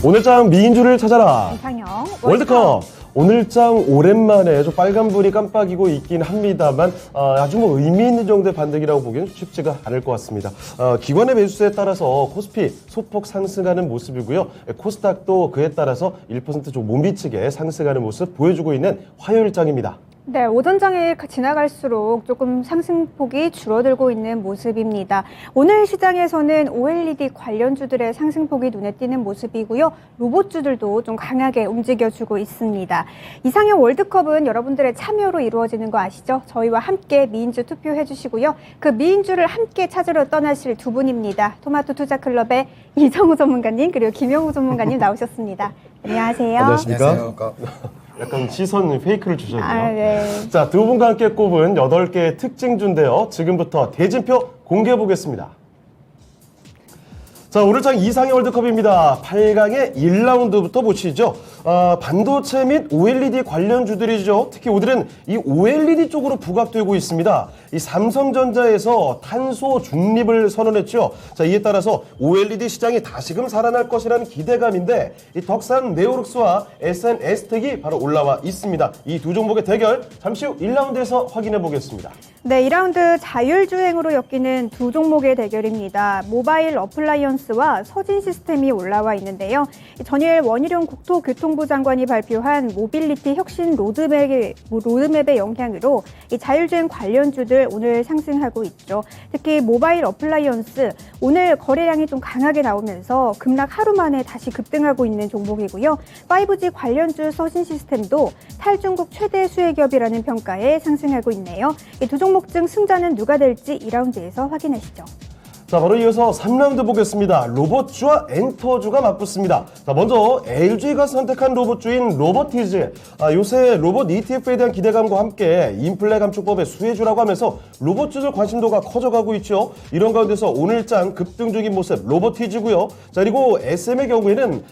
오늘장 미인주를 찾아라. 이상형 월드컵. 오늘장 오랜만에 좀 빨간불이 깜빡이고 있긴 합니다만 아주 뭐 의미 있는 정도의 반등이라고 보기는 쉽지가 않을 것 같습니다. 기관의 매수세에 따라서 코스피 소폭 상승하는 모습이고요. 코스닥도 그에 따라서 1% 좀 못 미치게 상승하는 모습 보여주고 있는 화요일장입니다. 네, 오전장에 지나갈수록 조금 상승폭이 줄어들고 있는 모습입니다. 오늘 시장에서는 OLED 관련주들의 상승폭이 눈에 띄는 모습이고요. 로봇주들도 좀 강하게 움직여주고 있습니다. 이상형 월드컵은 여러분들의 참여로 이루어지는 거 아시죠? 저희와 함께 미인주 투표해 주시고요. 그 미인주를 함께 찾으러 떠나실 두 분입니다. 토마토 투자클럽의 이정우 전문가님 그리고 김영우 전문가님 나오셨습니다. 안녕하세요. 안녕하십니까? 약간 시선 페이크를 주셨네요. 네. 자, 두 분과 함께 꼽은 8개의 특징주인데요. 지금부터 대진표 공개해 보겠습니다. 자, 오늘장 이상형 월드컵입니다. 8강의 1라운드부터 보시죠. 반도체 및 OLED 관련주들이죠. 특히 오늘은 이 OLED 쪽으로 부각되고 있습니다. 이 삼성전자에서 탄소 중립을 선언했죠. 자, 이에 따라서 OLED 시장이 다시금 살아날 것이라는 기대감인데 이 덕산 네오룩스와 SNS텍이 바로 올라와 있습니다. 이 두 종목의 대결 잠시 후 1라운드에서 확인해 보겠습니다. 네, 2라운드 자율주행으로 엮이는 두 종목의 대결입니다. 모바일 어플라이언스와 서진시스템이 올라와 있는데요. 전일 원희룡 국토교통부 장관이 발표한 모빌리티 혁신 로드맵의 영향으로 이 자율주행 관련주들 오늘 상승하고 있죠. 특히 모바일 어플라이언스 오늘 거래량이 좀 강하게 나오면서 급락 하루 만에 다시 급등하고 있는 종목이고요. 5G 관련주 서진시스템도 탈중국 최대 수혜기업이라는 평가에 상승하고 있네요. 이 두 종목 중 승자는 누가 될지 2라운드에서 확인하시죠. 자, 바로 이어서 3라운드 보겠습니다. 로봇주와 엔터주가 맞붙습니다. 자, 먼저 LG가 선택한 로봇주인 로보티즈. 요새 로봇 ETF에 대한 기대감과 함께 인플레 감축법의 수혜주라고 하면서 로봇주들 관심도가 커져가고 있죠. 이런 가운데서 오늘장 급등 중인 모습 로보티즈고요. 자, 그리고 SM의 경우에는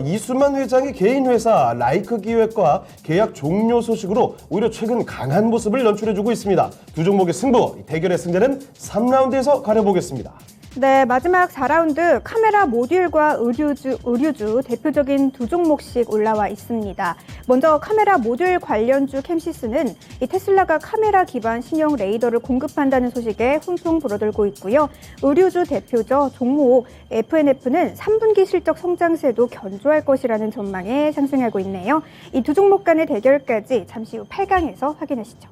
이수만 회장의 개인 회사 라이크 기획과 계약 종료 소식으로 오히려 최근 강한 모습을 연출해주고 있습니다. 두 종목의 승부, 대결의 승자는 3라운드에서 가려보겠습니다. 네, 마지막 4라운드 카메라 모듈과 의류주 대표적인 두 종목씩 올라와 있습니다. 먼저 카메라 모듈 관련주 캠시스는 이 테슬라가 카메라 기반 신형 레이더를 공급한다는 소식에 훈풍 불어들고 있고요. 의류주 대표죠. 종목 FNF는 3분기 실적 성장세도 견조할 것이라는 전망에 상승하고 있네요. 이 두 종목 간의 대결까지 잠시 후 8강에서 확인하시죠.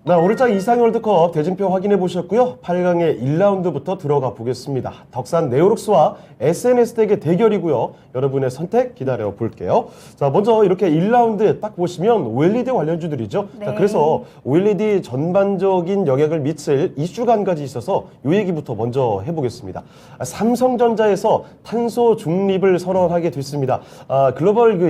네, 오늘장 이상형 월드컵 대진표 확인해 보셨고요. 8강의 1라운드부터 들어가 보겠습니다. 덕산 네오룩스와 SNS텍의 대결이고요. 여러분의 선택 기다려 볼게요. 자, 먼저 이렇게 1라운드 딱 보시면 OLED 관련주들이죠. 네. 자, 그래서 OLED 전반적인 영향을 미칠 이슈가 한 가지 있어서 이 얘기부터 먼저 해보겠습니다. 삼성전자에서 탄소 중립을 선언하게 됐습니다. 글로벌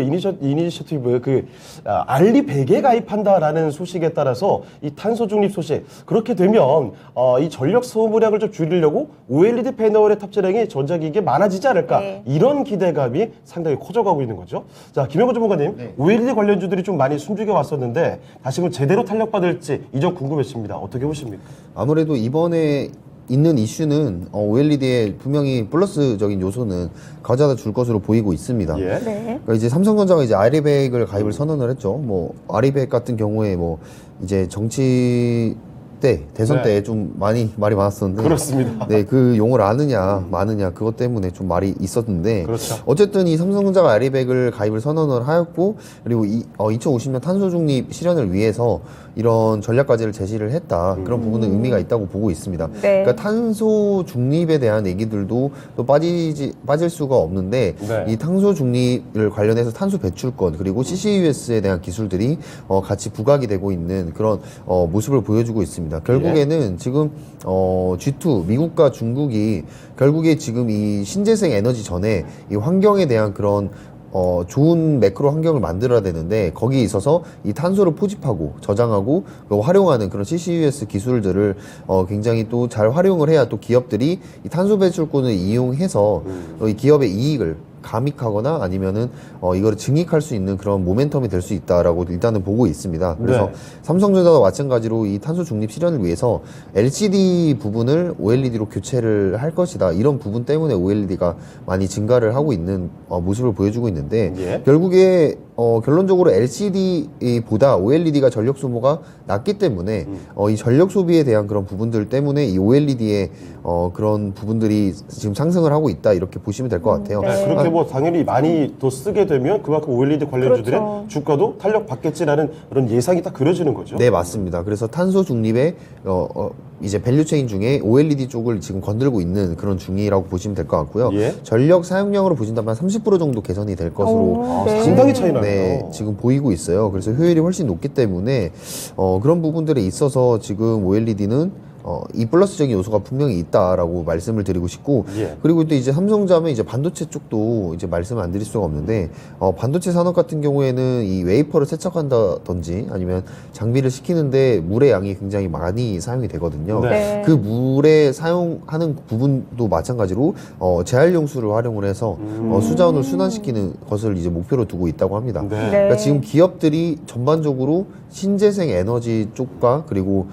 이니셔티브 알리 100에 가입한다라는 소식에 따라서 이 탄소 중립 소식, 그렇게 되면 이 전력 소모량을 좀 줄이려고 OLED 패널의 탑재량이 전자기기에 많아지지 않을까, 네. 이런 기대감이 상당히 커져가고 있는 거죠. 자, 김영우 전문가님, 네. OLED 관련주들이 좀 많이 숨죽여 왔었는데 다시금 제대로 탄력받을지 이 점 궁금해집니다. 어떻게 보십니까? 아무래도 이번에 있는 이슈는 OLED에 분명히 플러스적인 요소는 가져다 줄 것으로 보이고 있습니다. 예. 네. 그러니까 이제 삼성전자가 이제 아리백을 가입을 선언을 했죠. 뭐 아리백 같은 경우에 뭐 이제 정치 때 대선 네. 때 좀 많이 말이 많았었는데, 그렇습니다. 네, 그 용어를 아느냐 마느냐 그것 때문에 좀 말이 있었는데, 그렇죠. 어쨌든 이 삼성전자가 아리백을 가입을 선언을 하였고, 그리고 2050년 탄소 중립 실현을 위해서 이런 전략 과제를 제시를 했다. 그런 부분은 의미가 있다고 보고 있습니다. 네. 그러니까 탄소 중립에 대한 얘기들도 또 빠질 수가 없는데, 네. 이 탄소 중립을 관련해서 탄소 배출권 그리고 CCUS에 대한 기술들이 같이 부각이 되고 있는 그런 모습을 보여주고 있습니다. 결국에는 지금 G2 미국과 중국이 결국에 지금 이 신재생 에너지 전에 이 환경에 대한 그런 좋은 매크로 환경을 만들어야 되는데, 거기에 있어서 이 탄소를 포집하고 저장하고 활용하는 그런 CCUS 기술들을 굉장히 또 잘 활용을 해야 또 기업들이 이 탄소 배출권을 이용해서 이 기업의 이익을 감익하거나 아니면은 이거를 증익할 수 있는 그런 모멘텀이 될 수 있다라고 일단은 보고 있습니다. 그래서 네. 삼성전자와 마찬가지로 이 탄소 중립 실현을 위해서 LCD 부분을 OLED로 교체를 할 것이다. 이런 부분 때문에 OLED가 많이 증가를 하고 있는 모습을 보여주고 있는데 예. 결국에 결론적으로 LCD보다 OLED가 전력 소모가 낮기 때문에 이 전력 소비에 대한 그런 부분들 때문에 이 OLED의 그런 부분들이 지금 상승을 하고 있다 이렇게 보시면 될 것 같아요. 네. 그렇게 뭐 당연히 많이 더 쓰게 되면 그만큼 OLED 관련주들의 그렇죠. 주가도 탄력 받겠지라는 그런 예상이 딱 그려지는 거죠. 네, 맞습니다. 그래서 탄소 중립의 이제 밸류체인 중에 OLED 쪽을 지금 건들고 있는 그런 중이라고 보시면 될 것 같고요. 예. 전력 사용량으로 보신다면 30% 정도 개선이 될 것으로 아, 네. 상당히 차이 나네요. 네, 지금 보이고 있어요. 그래서 효율이 훨씬 높기 때문에 그런 부분들에 있어서 지금 OLED는 이 플러스적인 요소가 분명히 있다라고 말씀을 드리고 싶고, 예. 그리고 또 이제 삼성자면 이제 반도체 쪽도 이제 말씀을 안 드릴 수가 없는데, 반도체 산업 같은 경우에는 이 웨이퍼를 세척한다든지 아니면 장비를 식히는데 물의 양이 굉장히 많이 사용이 되거든요. 네. 네. 그 물에 사용하는 부분도 마찬가지로 재활용수를 활용을 해서 수자원을 순환시키는 것을 이제 목표로 두고 있다고 합니다. 네. 네. 그러니까 지금 기업들이 전반적으로 신재생 에너지 쪽과 그리고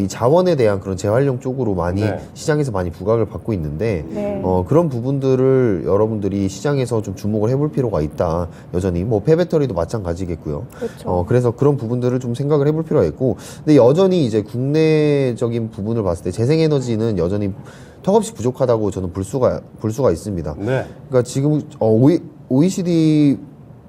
이 자원에 대한 그런 재활용 쪽으로 많이 네. 시장에서 많이 부각을 받고 있는데 네. 그런 부분들을 여러분들이 시장에서 좀 주목을 해볼 필요가 있다. 여전히 뭐 폐배터리도 마찬가지겠고요. 그렇죠. 그래서 그런 부분들을 좀 생각을 해볼 필요가 있고, 근데 여전히 이제 국내적인 부분을 봤을 때 재생에너지는 여전히 턱없이 부족하다고 저는 볼 수가 있습니다. 네. 그러니까 지금 OECD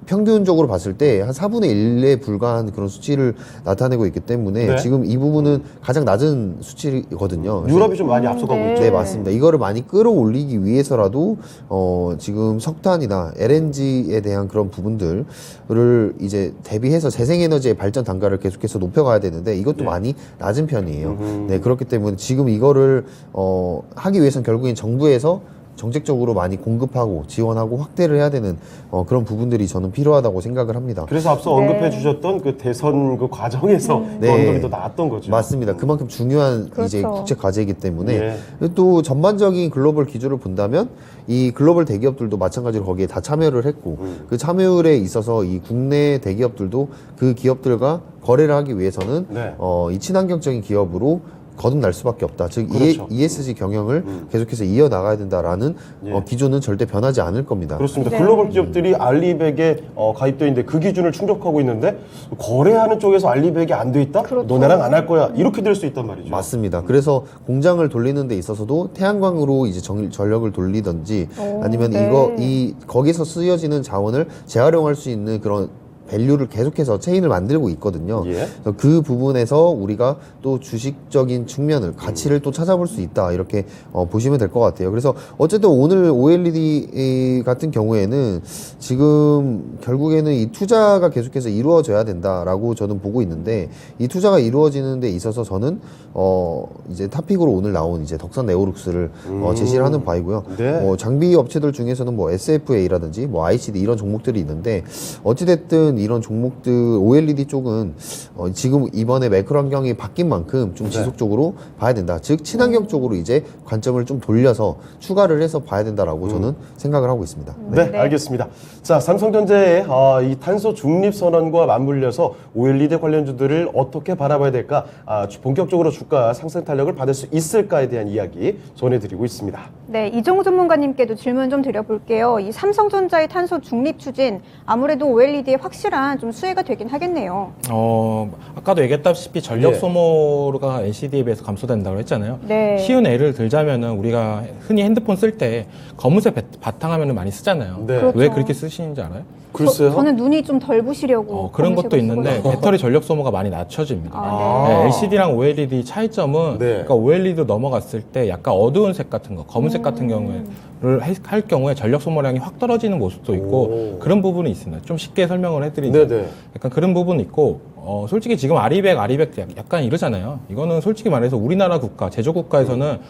평균적으로 봤을 때 한 4분의 1에 불과한 그런 수치를 나타내고 있기 때문에 네. 지금 이 부분은 가장 낮은 수치거든요. 유럽이 좀 많이 앞서가고 네. 있죠. 네, 맞습니다. 이거를 많이 끌어올리기 위해서라도 지금 석탄이나 LNG에 대한 그런 부분들을 이제 대비해서 재생에너지의 발전 단가를 계속해서 높여가야 되는데 이것도 네. 많이 낮은 편이에요. 네, 그렇기 때문에 지금 이거를 하기 위해서는 결국엔 정부에서 정책적으로 많이 공급하고 지원하고 확대를 해야 되는 그런 부분들이 저는 필요하다고 생각을 합니다. 그래서 앞서 네. 언급해 주셨던 그 대선 그 과정에서 그 네. 언급이 더 나왔던 거죠. 맞습니다. 그만큼 중요한 그렇죠. 이제 국제 과제이기 때문에 예. 또 전반적인 글로벌 기조를 본다면 이 글로벌 대기업들도 마찬가지로 거기에 다 참여를 했고 그 참여율에 있어서 이 국내 대기업들도 그 기업들과 거래를 하기 위해서는 네. 이 친환경적인 기업으로 거듭날 수밖에 없다. 즉 그렇죠. ESG 경영을 계속해서 이어나가야 된다라는 예. 기조는 절대 변하지 않을 겁니다. 그렇습니다. 네. 글로벌 기업들이 알리백에 가입되어 있는데 그 기준을 충족하고 있는데 거래하는 쪽에서 알리백이 안 돼 있다? 그렇죠. 너네랑 안 할 거야. 이렇게 될 수 있단 말이죠. 맞습니다. 그래서 공장을 돌리는 데 있어서도 태양광으로 이제 전력을 돌리든지 아니면 네. 거기서 쓰여지는 자원을 재활용할 수 있는 그런 밸류를 계속해서 체인을 만들고 있거든요. 예. 그래서 그 부분에서 우리가 또 주식적인 측면을 가치를 또 찾아볼 수 있다 이렇게 보시면 될 것 같아요. 그래서 어쨌든 오늘 OLED 같은 경우에는 지금 결국에는 이 투자가 계속해서 이루어져야 된다라고 저는 보고 있는데 이 투자가 이루어지는 데 있어서 저는 이제 탑픽으로 오늘 나온 이제 덕산 에오룩스를 제시를 하는 바이고요. 네. 장비 업체들 중에서는 뭐 SFA라든지 뭐 ICD 이런 종목들이 있는데 어찌됐든 이런 종목들 OLED 쪽은 지금 이번에 매크로 환경이 바뀐 만큼 좀 지속적으로 봐야 된다. 즉 친환경 쪽으로 이제 관점을 좀 돌려서 추가를 해서 봐야 된다라고 저는 생각을 하고 있습니다. 네, 네. 알겠습니다. 자, 삼성전자의 이 탄소 중립 선언과 맞물려서 OLED 관련주들을 어떻게 바라봐야 될까? 본격적으로 주가 상승 탄력을 받을 수 있을까에 대한 이야기 전해드리고 있습니다. 네, 이종우 전문가님께도 질문 좀 드려볼게요. 이 삼성전자의 탄소 중립 추진, 아무래도 OLED에 확실한 좀 수혜가 되긴 하겠네요. 아까도 얘기했다시피 전력 예. 소모가 LCD에 비해서 감소된다고 했잖아요. 네. 쉬운 예를 들자면은 우리가 흔히 핸드폰 쓸 때 검은색 바탕화면을 많이 쓰잖아요. 네. 그렇죠. 왜 그렇게 쓰시는지 알아요? 글쎄요. 저는 눈이 좀 덜 부시려고. 그런 것도 검은색을 있는데 쓰거든요. 배터리 전력 소모가 많이 낮춰집니다. 아, 네. LCD랑 OLED 차이점은 네. 그러니까 OLED로 넘어갔을 때 약간 어두운 색 같은 거, 검은색 같은 경우를 할 경우에 전력 소모량이 확 떨어지는 모습도 있고 오. 그런 부분이 있습니다. 좀 쉽게 설명을 해드리자면 네네. 약간 그런 부분이 있고 솔직히 지금 아리백 약간 이러잖아요. 이거는 솔직히 말해서 우리나라 국가, 제조국가에서는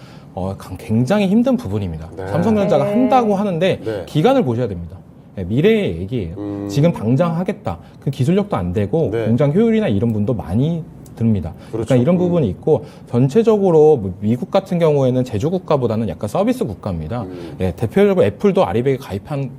굉장히 힘든 부분입니다. 네. 삼성전자가 네. 한다고 하는데 네. 기간을 보셔야 됩니다. 네, 미래의 얘기예요. 지금 당장 하겠다. 그 기술력도 안 되고 네. 공장 효율이나 이런 분도 많이 듭니다. 그렇죠. 그러니까 이런 부분이 있고 전체적으로 뭐 미국 같은 경우에는 제조국가보다는 약간 서비스 국가입니다. 네, 대표적으로 애플도 아리백에 가입한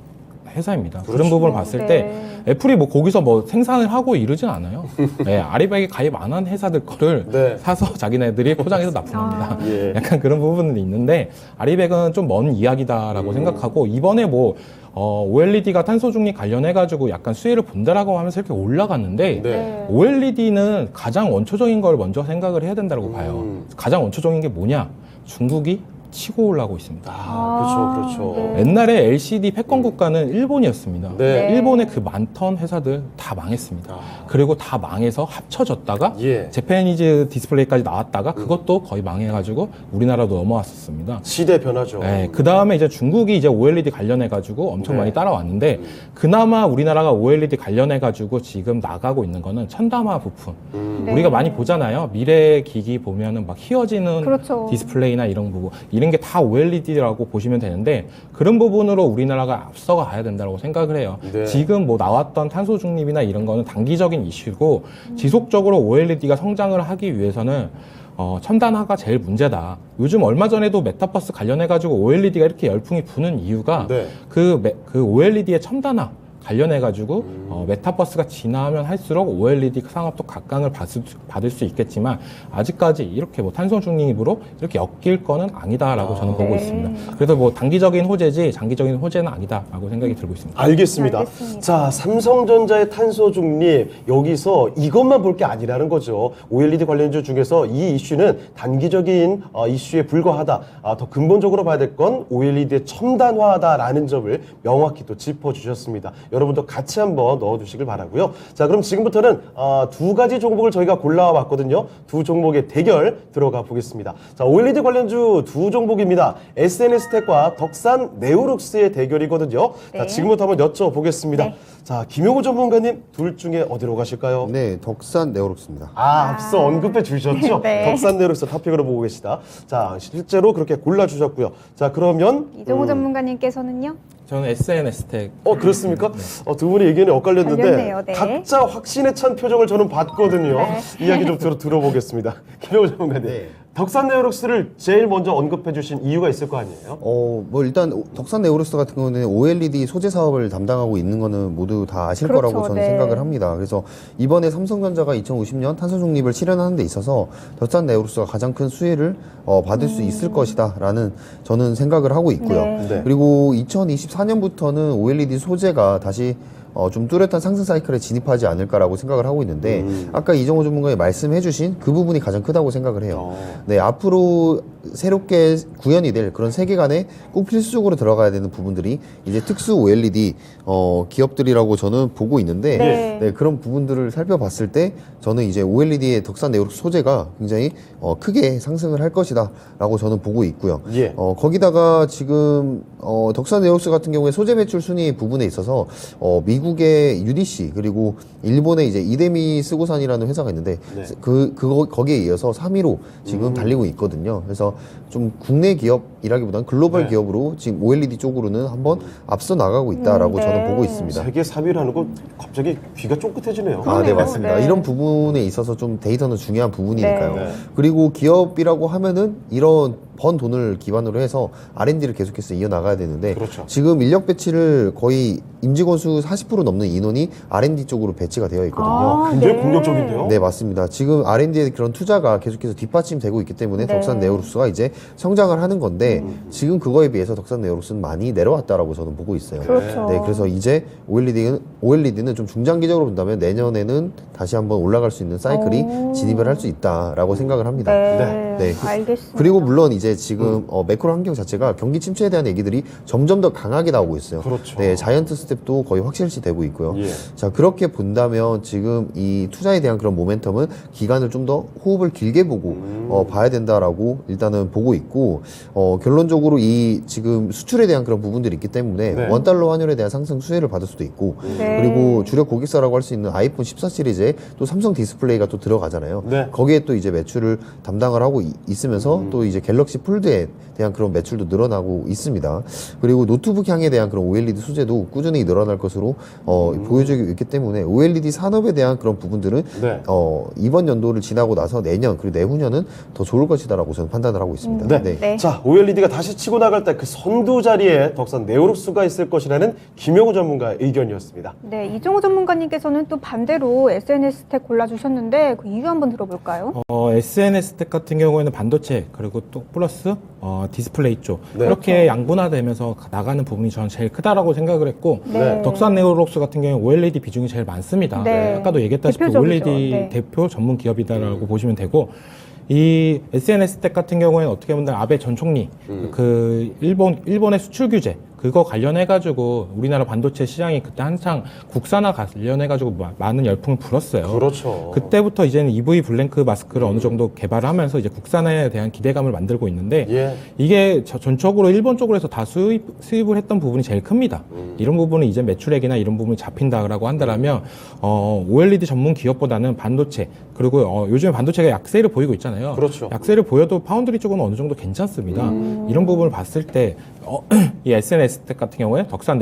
회사입니다. 그런 부분을 봤을 때 애플이 뭐 거기서 뭐 생산을 하고 이러진 않아요. 네, 아리백에 가입 안 한 회사들 거를 네. 사서 자기네들이 포장해서 납품합니다. 예. 약간 그런 부분은 있는데 아리백은 좀 먼 이야기다라고 생각하고 이번에 뭐 OLED가 탄소 중립 관련해가지고 약간 수혜를 본다라고 하면서 이렇게 올라갔는데 네. OLED는 가장 원초적인 걸 먼저 생각을 해야 된다고 봐요. 가장 원초적인 게 뭐냐? 중국이 치고 올라가고 있습니다. 그렇죠. 네. 옛날에 LCD 패권 국가는 일본이었습니다. 네. 일본의 그 많던 회사들 다 망했습니다. 그리고 다 망해서 합쳐졌다가 예. 재패니즈 디스플레이까지 나왔다가 그것도 거의 망해가지고 우리나라도 넘어왔었습니다. 시대 변화죠. 네, 그 다음에 이제 중국이 이제 OLED 관련해가지고 엄청 네. 많이 따라왔는데 그나마 우리나라가 OLED 관련해가지고 지금 나가고 있는 거는 첨단화 부품. 네. 우리가 많이 보잖아요. 미래 기기 보면은 막 휘어지는 그렇죠. 디스플레이나 이런 부분. 이런 게 다 OLED라고 보시면 되는데 그런 부분으로 우리나라가 앞서가 가야 된다고 생각을 해요. 네. 지금 뭐 나왔던 탄소 중립이나 이런 거는 단기적인 이슈고 지속적으로 OLED가 성장을 하기 위해서는 첨단화가 제일 문제다. 요즘 얼마 전에도 메타버스 관련해가지고 OLED가 이렇게 열풍이 부는 이유가 네. 그 OLED의 첨단화 관련해가지고 메타버스가 지나면 할수록 OLED 산업도 각광을 받을 수 있겠지만 아직까지 이렇게 뭐 탄소 중립으로 이렇게 엮일 거는 아니다라고 저는 보고 있습니다. 그래서 뭐 단기적인 호재지 장기적인 호재는 아니다라고 생각이 들고 있습니다. 알겠습니다. 자, 삼성전자의 탄소 중립 여기서 이것만 볼 게 아니라는 거죠. OLED 관련주 중에서 이 이슈는 단기적인 이슈에 불과하다. 더 근본적으로 봐야 될 건 OLED의 첨단화다라는 점을 명확히 또 짚어주셨습니다. 여러분도 같이 한번 넣어주시길 바라고요. 자, 그럼 지금부터는 두 가지 종목을 저희가 골라왔거든요. 두 종목의 대결 들어가 보겠습니다. 자, OLED 관련주 두 종목입니다. SNS텍과 덕산 네오룩스의 대결이거든요. 네. 자, 지금부터 한번 여쭤보겠습니다. 네. 자, 김용호 전문가님 둘 중에 어디로 가실까요? 네, 덕산 네오룩스입니다. 앞서 언급해 주셨죠? 네. 덕산 네오룩스 탑픽으로 보고 계시다. 자, 실제로 그렇게 골라주셨고요. 자, 그러면 이종호 전문가님께서는요? 저는 SNS텍. 그렇습니까? 두 분의 의견이 엇갈렸는데 갈렸네요, 네. 각자 확신에 찬 표정을 저는 봤거든요. 네. 이야기 좀 들어보겠습니다. 김영호 전문가님, 네. 덕산 네오룩스를 제일 먼저 언급해 주신 이유가 있을 거 아니에요? 뭐 일단 덕산 네오룩스 같은 경우는 OLED 소재 사업을 담당하고 있는 거는 모두 다 아실 그렇죠, 거라고 저는 네. 생각을 합니다. 그래서 이번에 삼성전자가 2050년 탄소 중립을 실현하는 데 있어서 덕산 네오룩스가 가장 큰 수혜를 받을 수 있을 것이다라는 저는 생각을 하고 있고요. 네. 네. 그리고 2024년부터는 OLED 소재가 다시 좀 뚜렷한 상승 사이클에 진입하지 않을까라고 생각을 하고 있는데 아까 이정호 전문가님 말씀해주신 그 부분이 가장 크다고 생각을 해요. 네, 앞으로 새롭게 구현이 될 그런 세계관에 꼭 필수적으로 들어가야 되는 부분들이 이제 특수 OLED 기업들이라고 저는 보고 있는데 네. 네, 그런 부분들을 살펴봤을 때 저는 이제 OLED의 덕산 네오룩스 소재가 굉장히 크게 상승을 할 것이다라고 저는 보고 있고요. 예. 거기다가 지금 덕산 네오룩스 같은 경우에 소재 배출 순위 부분에 있어서 미국의 UDC 그리고 일본의 이제 이데미 스고산이라는 회사가 있는데 네. 거기에 이어서 3위로 지금 달리고 있거든요. 그래서 좀 국내 기업이라기보다는 글로벌 네. 기업으로 지금 OLED 쪽으로는 한번 앞서 나가고 있다라고 네. 저는 보고 있습니다. 세계 3위라는 거 갑자기 귀가 쫑긋해지네요. 아, 네, 그러네요. 맞습니다. 네. 이런 부분에 있어서 좀 데이터는 중요한 부분이니까요. 네. 그리고 기업이라고 하면은 이런 번 돈을 기반으로 해서 R&D를 계속해서 이어나가야 되는데 그렇죠. 지금 인력 배치를 거의 임직원 수 40% 넘는 인원이 R&D 쪽으로 배치가 되어 있거든요. 굉장히 공격적인데요? 네, 맞습니다. 지금 R&D의 그런 투자가 계속해서 뒷받침되고 있기 때문에 네. 덕산 네오룩스가 이제 성장을 하는 건데 지금 그거에 비해서 덕산 네오룩스는 많이 내려왔다라고 저는 보고 있어요. 그렇죠. 네, 그래서 이제 OLED는 좀 중장기적으로 본다면 내년에는 다시 한번 올라갈 수 있는 사이클이 진입을 할 수 있다라고 생각을 합니다. 네. 네. 알겠습니다. 그리고 물론 이제 지금 매크로 환경 자체가 경기 침체에 대한 얘기들이 점점 더 강하게 나오고 있어요. 그렇죠. 네, 자이언트 스텝도 거의 확실시 되고 있고요. 예. 자, 그렇게 본다면 지금 이 투자에 대한 그런 모멘텀은 기간을 좀 더 호흡을 길게 보고 봐야 된다라고 일단은 보고 있고 결론적으로 이 지금 수출에 대한 그런 부분들이 있기 때문에 네. 원달러 환율에 대한 상승 수혜를 받을 수도 있고 네. 그리고 주력 고객사라고 할 수 있는 아이폰 14 시리즈에 또 삼성 디스플레이가 또 들어가잖아요. 네. 거기에 또 이제 매출을 담당을 하고 있으면서 또 이제 갤럭시 갤럭시 폴드에 대한 그런 매출도 늘어나고 있습니다. 그리고 노트북 향에 대한 그런 OLED 소재도 꾸준히 늘어날 것으로 보여지고 있기 때문에 OLED 산업에 대한 그런 부분들은 네. 이번 연도를 지나고 나서 내년 그리고 내후년은 더 좋을 것이다라고 저는 판단을 하고 있습니다. 네. 네. 자, OLED가 다시 치고 나갈 때 그 선두 자리에 덕산 네오룩스가 있을 것이라는 김영우 전문가의 의견이었습니다. 네, 이종호 전문가님께서는 또 반대로 SNS 스택 골라주셨는데 그 이유 한번 들어볼까요? SNS 텍 같은 경우에는 반도체 그리고 또 플러스 디스플레이 쪽 네. 이렇게 양분화되면서 나가는 부분이 저는 제일 크다라고 생각을 했고 네. 덕산 네오룩스 같은 경우에 OLED 비중이 제일 많습니다. 네. 아까도 얘기했다시피 대표적이죠. OLED 네. 대표 전문 기업이다라고 보시면 되고 이 SNS 텍 같은 경우에는 어떻게 보면 아베 전 총리 그 일본의 수출 규제 그거 관련해가지고 우리나라 반도체 시장이 그때 한창 국산화 관련해가지고 많은 열풍을 불었어요. 그렇죠. 그때부터 이제는 EV 블랭크 마스크를 어느 정도 개발을 하면서 이제 국산화에 대한 기대감을 만들고 있는데 예. 이게 전적으로 일본 쪽으로 해서 다 수입을 했던 부분이 제일 큽니다. 이런 부분은 이제 매출액이나 이런 부분이 잡힌다라고 한다면 OLED 전문 기업보다는 반도체 그리고 요즘에 반도체가 약세를 보이고 있잖아요. 그렇죠. 약세를 보여도 파운드리 쪽은 어느 정도 괜찮습니다. 이런 부분을 봤을 때 이 SNS 텍 같은 경우에 덕산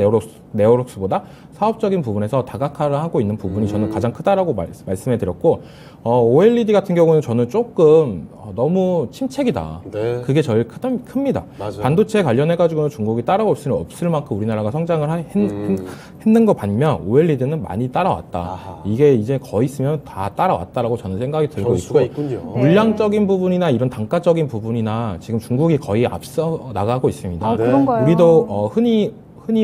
네오룩스보다 사업적인 부분에서 다각화를 하고 있는 부분이 저는 가장 크다라고 말씀해 드렸고 OLED 같은 경우는 저는 조금 너무 침체기다. 네. 그게 제일 큽니다. 맞아요. 반도체 관련해 가지고는 중국이 따라올 수는 없을 만큼 우리나라가 성장을 했는 거 반면 OLED는 많이 따라왔다. 아하. 이게 이제 거의 있으면 다 따라왔다라고 저는 생각이 들고 변수가 있고 있군요. 물량적인 부분이나 이런 단가적인 부분이나 지금 중국이 거의 앞서 나가고 있습니다. 아, 네. 그런가요? 우리도 흔히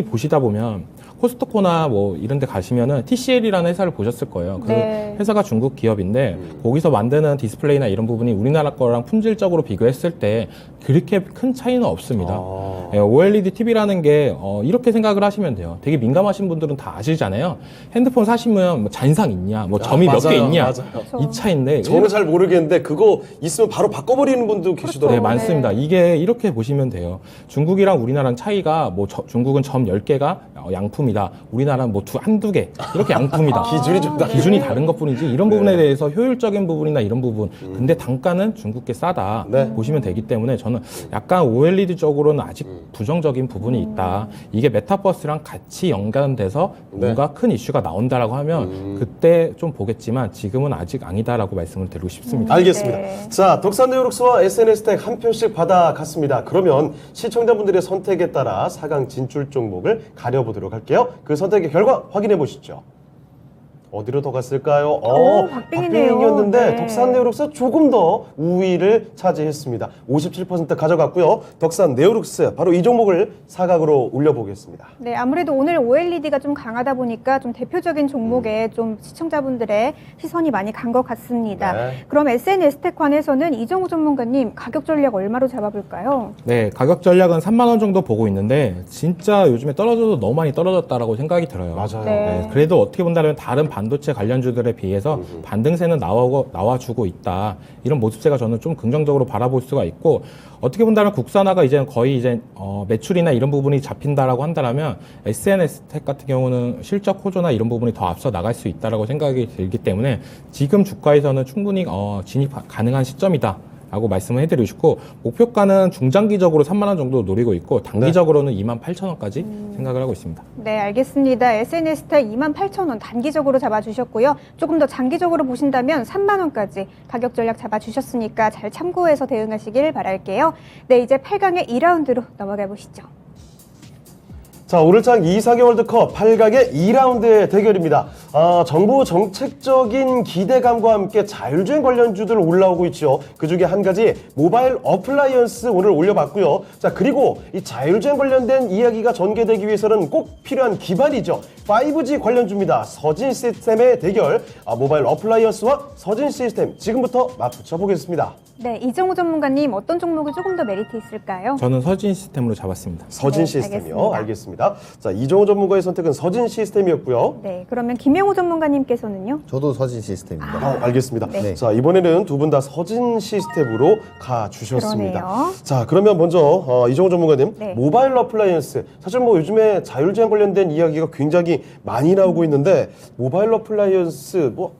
보시다 보면 코스트코나 뭐 이런 데 가시면은 TCL이라는 회사를 보셨을 거예요. 그 네. 회사가 중국 기업인데 거기서 만드는 디스플레이나 이런 부분이 우리나라 거랑 품질적으로 비교했을 때 그렇게 큰 차이는 없습니다. 아. OLED TV라는 게 이렇게 생각을 하시면 돼요. 되게 민감하신 분들은 다 아시잖아요. 핸드폰 사시면 뭐 잔상 있냐, 뭐 점이 몇 개 맞아요, 있냐 맞아요. 이 차인데 저는 잘 모르겠는데 그거 있으면 바로 바꿔버리는 분도 계시더라고요. 네, 많습니다. 이게 이렇게 보시면 돼요. 중국이랑 우리나라는 차이가 중국은 점 10개가 양품이다. 우리나라는 뭐 한두 개. 이렇게 양품이다. 기준이 좀 다르죠. 기준이 다른 것 뿐이지. 이런 네. 부분에 대해서 효율적인 부분이나 이런 부분. 근데 단가는 중국게 싸다. 네. 보시면 되기 때문에 저는 약간 OLED 쪽으로는 아직 부정적인 부분이 있다. 이게 메타버스랑 같이 연관돼서 뭔가 큰 이슈가 나온다라고 하면 그때 좀 보겠지만 지금은 아직 아니다라고 말씀을 드리고 싶습니다. 알겠습니다. 네. 자, 덕산 네오룩스와 SNS 텍 한 편씩 받아갔습니다. 그러면 시청자분들의 선택에 따라 4강 진출 종목을 가려보도록 할게요. 그 선택의 결과 확인해 보시죠. 어디로 더 갔을까요? 박빙이네요. 박빙이었는데 네. 덕산 네오룩스 조금 더 우위를 차지했습니다. 57% 가져갔고요. 덕산 네오룩스 바로 이 종목을 4강으로 올려보겠습니다. 네, 아무래도 오늘 OLED가 좀 강하다 보니까 좀 대표적인 종목에 좀 시청자분들의 시선이 많이 간 것 같습니다. 네. 그럼 SNS 텍관에서는 이정우 전문가님 가격 전략 얼마로 잡아볼까요? 네, 가격 전략은 3만 원 정도 보고 있는데 진짜 요즘에 떨어져도 너무 많이 떨어졌다라고 생각이 들어요. 맞아요. 네. 그래도 어떻게 본다면 다른 반도체 관련주들에 비해서 반등세는 나와주고 있다. 이런 모습세가 저는 좀 긍정적으로 바라볼 수가 있고 어떻게 본다면 국산화가 이제 거의 이제 매출이나 이런 부분이 잡힌다라고 한다면 SNS 텍 같은 경우는 실적 호조나 이런 부분이 더 앞서 나갈 수 있다라고 생각이 들기 때문에 지금 주가에서는 충분히 진입 가능한 시점이다. 라고 말씀을 해드리고 싶고 목표가는 중장기적으로 3만 원 정도 노리고 있고 단기적으로는 28,000원까지 생각을 하고 있습니다. 네, 알겠습니다. SNS 텍 28,000원 단기적으로 잡아주셨고요. 조금 더 장기적으로 보신다면 3만 원까지 가격 전략 잡아주셨으니까 잘 참고해서 대응하시길 바랄게요. 네, 이제 8강의 2라운드로 넘어가 보시죠. 자, 오늘장 이상의 월드컵 8강의 2라운드의 대결입니다. 정부 정책적인 기대감과 함께 자율주행 관련주들 올라오고 있죠. 그중에 한 가지 모바일 어플라이언스 오늘 올려봤고요. 자, 그리고 이 자율주행 관련된 이야기가 전개되기 위해서는 꼭 필요한 기반이죠. 5G 관련주입니다. 서진 시스템의 대결, 모바일 어플라이언스와 서진 시스템 지금부터 맞붙여 보겠습니다. 네, 이정우 전문가님 어떤 종목이 조금 더 메리트 있을까요? 저는 서진 시스템으로 잡았습니다. 서진 네, 시스템이요. 알겠습니다. 자, 이종호 전문가의 선택은 서진 시스템이었고요. 네, 그러면 김영우 전문가님께서는요? 저도 서진 시스템입니다. 알겠습니다. 네. 자, 이번에는 두 분 다 서진 시스템으로 가주셨습니다. 그러네요. 자, 그러면 먼저 이종호 전문가님, 네. 모바일 어플라이언스. 사실 뭐 요즘에 자율주행 관련된 이야기가 굉장히 많이 나오고 있는데 모바일 어플라이언스 뭐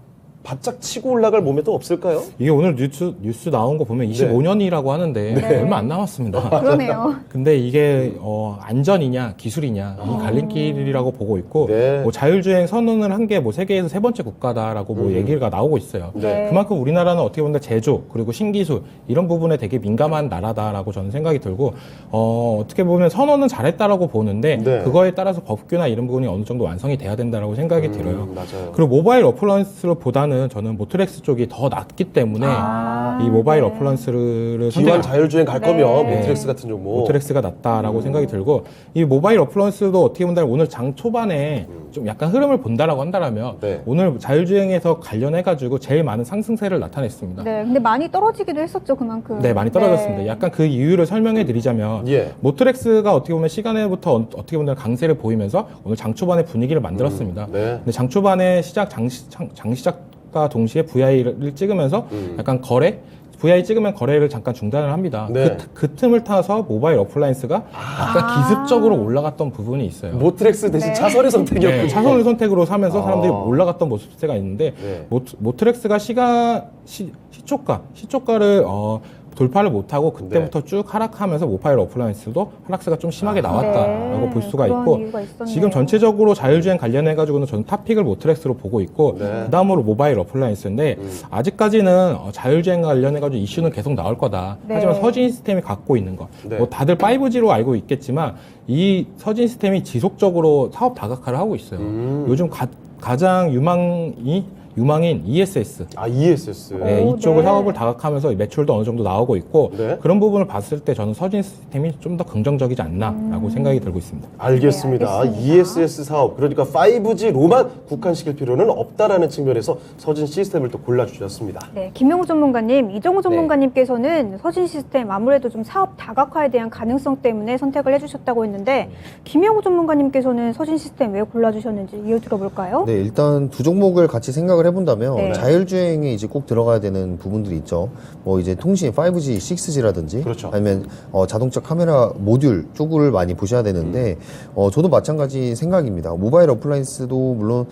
바짝 치고 올라갈 몸에 또 없을까요? 이게 오늘 뉴스 나온 거 보면 25년이라고 하는데 네. 얼마 안 남았습니다. 그러네요. 근데 이게 안전이냐 기술이냐 이 갈림길이라고 보고 있고 네. 뭐 자율주행 선언을 한 게 뭐 세계에서 3번째 국가다라고 뭐 얘기가 나오고 있어요. 네. 그만큼 우리나라는 어떻게 보면 제조 그리고 신기술 이런 부분에 되게 민감한 나라다라고 저는 생각이 들고 어떻게 보면 선언은 잘했다라고 보는데 네. 그거에 따라서 법규나 이런 부분이 어느 정도 완성이 돼야 된다라고 생각이 들어요. 맞아요. 그리고 모바일 어플라이언스보다는 저는 모트렉스 쪽이 더 낫기 때문에 이 모바일 어플라이언스를 기왕 자율주행 갈 거면 네. 모트렉스 같은 종목. 모트렉스가 낫다라고 생각이 들고 이 모바일 어플라이언스도 어떻게 본다면 오늘 장 초반에 좀 약간 흐름을 본다라고 한다라면 네. 오늘 자율주행에서 관련해가지고 제일 많은 상승세를 나타냈습니다. 네, 근데 많이 떨어지기도 했었죠, 그만큼. 네, 많이 떨어졌습니다. 약간 그 이유를 설명해 드리자면 예. 모트렉스가 어떻게 보면 시간에부터 어떻게 보면 강세를 보이면서 오늘 장 초반에 분위기를 만들었습니다. 네. 근데 장 초반에 장시작과 동시에 VI를 찍으면서 약간 VI 찍으면 거래를 잠깐 중단을 합니다. 네. 그 틈을 타서 모바일 어플라이언스가 약간 기습적으로 올라갔던 부분이 있어요. 모트렉스 대신 네. 차선의 선택이었군요. 네, 차선을 선택으로 사면서 아. 사람들이 올라갔던 모습세가 있는데 네. 모트렉스가 시초가를 돌파를 못하고 그때부터 쭉 하락하면서 모바일 어플라이언스도 하락세가 좀 심하게 나왔다라고 네, 볼 수가 그런 있고 이유가 있었네요. 지금 전체적으로 자율주행 관련해가지고는 저는 탑픽을 모트렉스로 보고 있고 네. 그 다음으로 모바일 어플라이언스인데 아직까지는 자율주행 관련해가지고 이슈는 계속 나올 거다. 네. 하지만 서진 시스템이 갖고 있는 거 네. 뭐 다들 5G로 알고 있겠지만 이 서진 시스템이 지속적으로 사업 다각화를 하고 있어요. 요즘 가장 유망인 ESS ESS. 네, 오, 이쪽을 네. 사업을 다각하면서 매출도 어느 정도 나오고 있고 네. 그런 부분을 봤을 때 저는 서진 시스템이 좀 더 긍정적이지 않나라고 생각이 들고 있습니다. 알겠습니다. 네, 알겠습니다. ESS 사업, 그러니까 5G로만 국한시킬 필요는 없다라는 측면에서 서진 시스템을 또 골라주셨습니다. 네, 김용우 전문가님, 이정우 전문가님께서는 서진 시스템 아무래도 좀 사업 다각화에 대한 가능성 때문에 선택을 해주셨다고 했는데 김용우 전문가님께서는 서진 시스템 왜 골라주셨는지 이유 들어볼까요? 네, 일단 두 종목을 같이 생각을 해본다면 네. 자율주행에 이제 꼭 들어가야 되는 부분들이 있죠. 뭐 이제 통신 5G, 6G라든지 그렇죠. 아니면 자동차 카메라 모듈 쪽을 많이 보셔야 되는데 저도 마찬가지 생각입니다. 모바일 어플라이언스도 물론